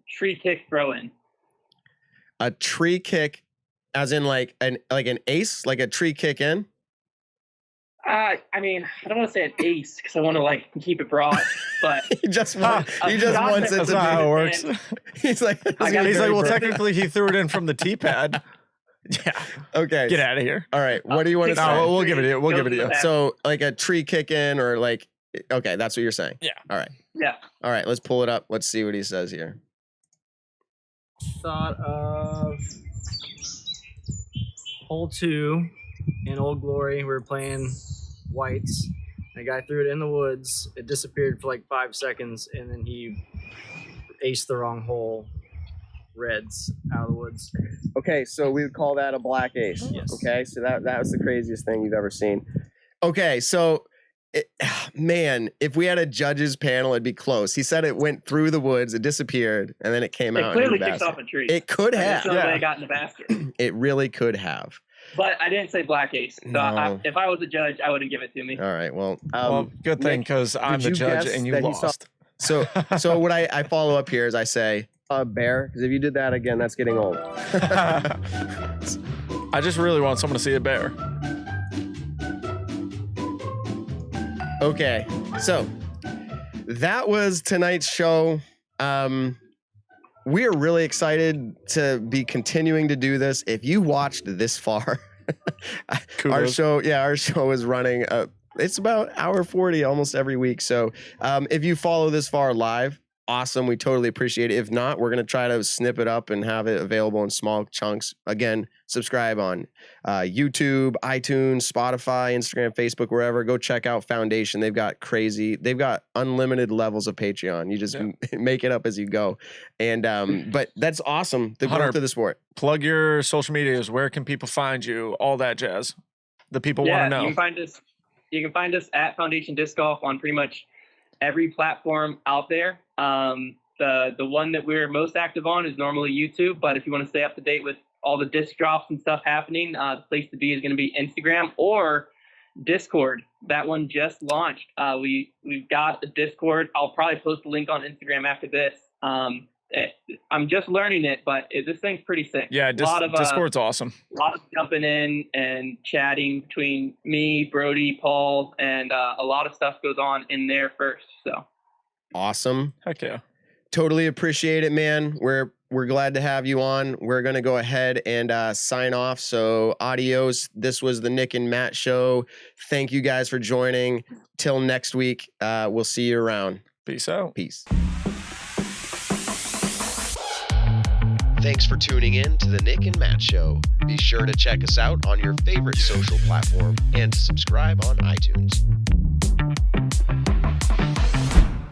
tree kick throw in. A tree kick, as in like an ace, like a tree kick in. I mean, I don't want to say an ace because I want to keep it broad, but he just wants it to That's be not how it works. He's like, well, technically he threw it in from the tee pad. Yeah. Okay. Get out of here. All right. What do you want to say? No, we'll give it to you. We'll give it to you. So like a tree kick in or like, okay, that's what you're saying. Yeah. All right. Yeah. All right. Let's pull it up. Let's see what he says here. Thought of hole 2 in Old Glory. We were playing whites. The guy threw it in the woods. It disappeared for like 5 seconds, and then he aced the wrong hole. Reds out of the woods. Okay, so we would call that a black ace. Yes. Okay, so that was the craziest thing you've ever seen. Okay, so man, if we had a judges panel, it'd be close. He said it went through the woods, it disappeared, and then it came out. It clearly kicked off a tree. It could have. There's no way it got in the basket. It really could have. But I didn't say black ace. So No. if I was a judge, I wouldn't give it to me. All right, well, Good thing because I'm the you judge guess and you that he saw- lost. So what I follow up here is I say a bear, because if you did that again, that's getting old. I just really want someone to see a bear. Okay, so that was tonight's show. We are really excited to be continuing to do this. If you watched this far, our show is running. It's about hour 40 almost every week. So if you follow this far live, awesome. We totally appreciate it. If not, we're going to try to snip it up and have it available in small chunks. Again, subscribe on YouTube, iTunes, Spotify, Instagram, Facebook, wherever. Go check out Foundation. They've got unlimited levels of Patreon. You just make it up as you go. And but that's awesome. The growth of the sport. Plug your social medias. Where can people find you? All that jazz. The people want to know. You can find us at Foundation Disc Golf on pretty much every platform out there. The one that we're most active on is normally YouTube, but if you want to stay up to date with all the disc drops and stuff happening, the place to be is going to be Instagram or Discord. That one just launched. We've got a Discord. I'll probably post a link on Instagram after this. I'm just learning it, but this thing's pretty sick. Yeah, Discord's awesome. A lot of jumping in and chatting between me, Brody, Paul, and a lot of stuff goes on in there first. So awesome. Heck yeah. Totally appreciate it, man. We're we're glad to have you on. We're going to go ahead and sign off. So adios. This was the Nick and Matt show. Thank you guys for joining. Till next week. We'll see you around. Peace out. Peace. Thanks for tuning in to the Nick and Matt Show. Be sure to check us out on your favorite social platform and subscribe on iTunes.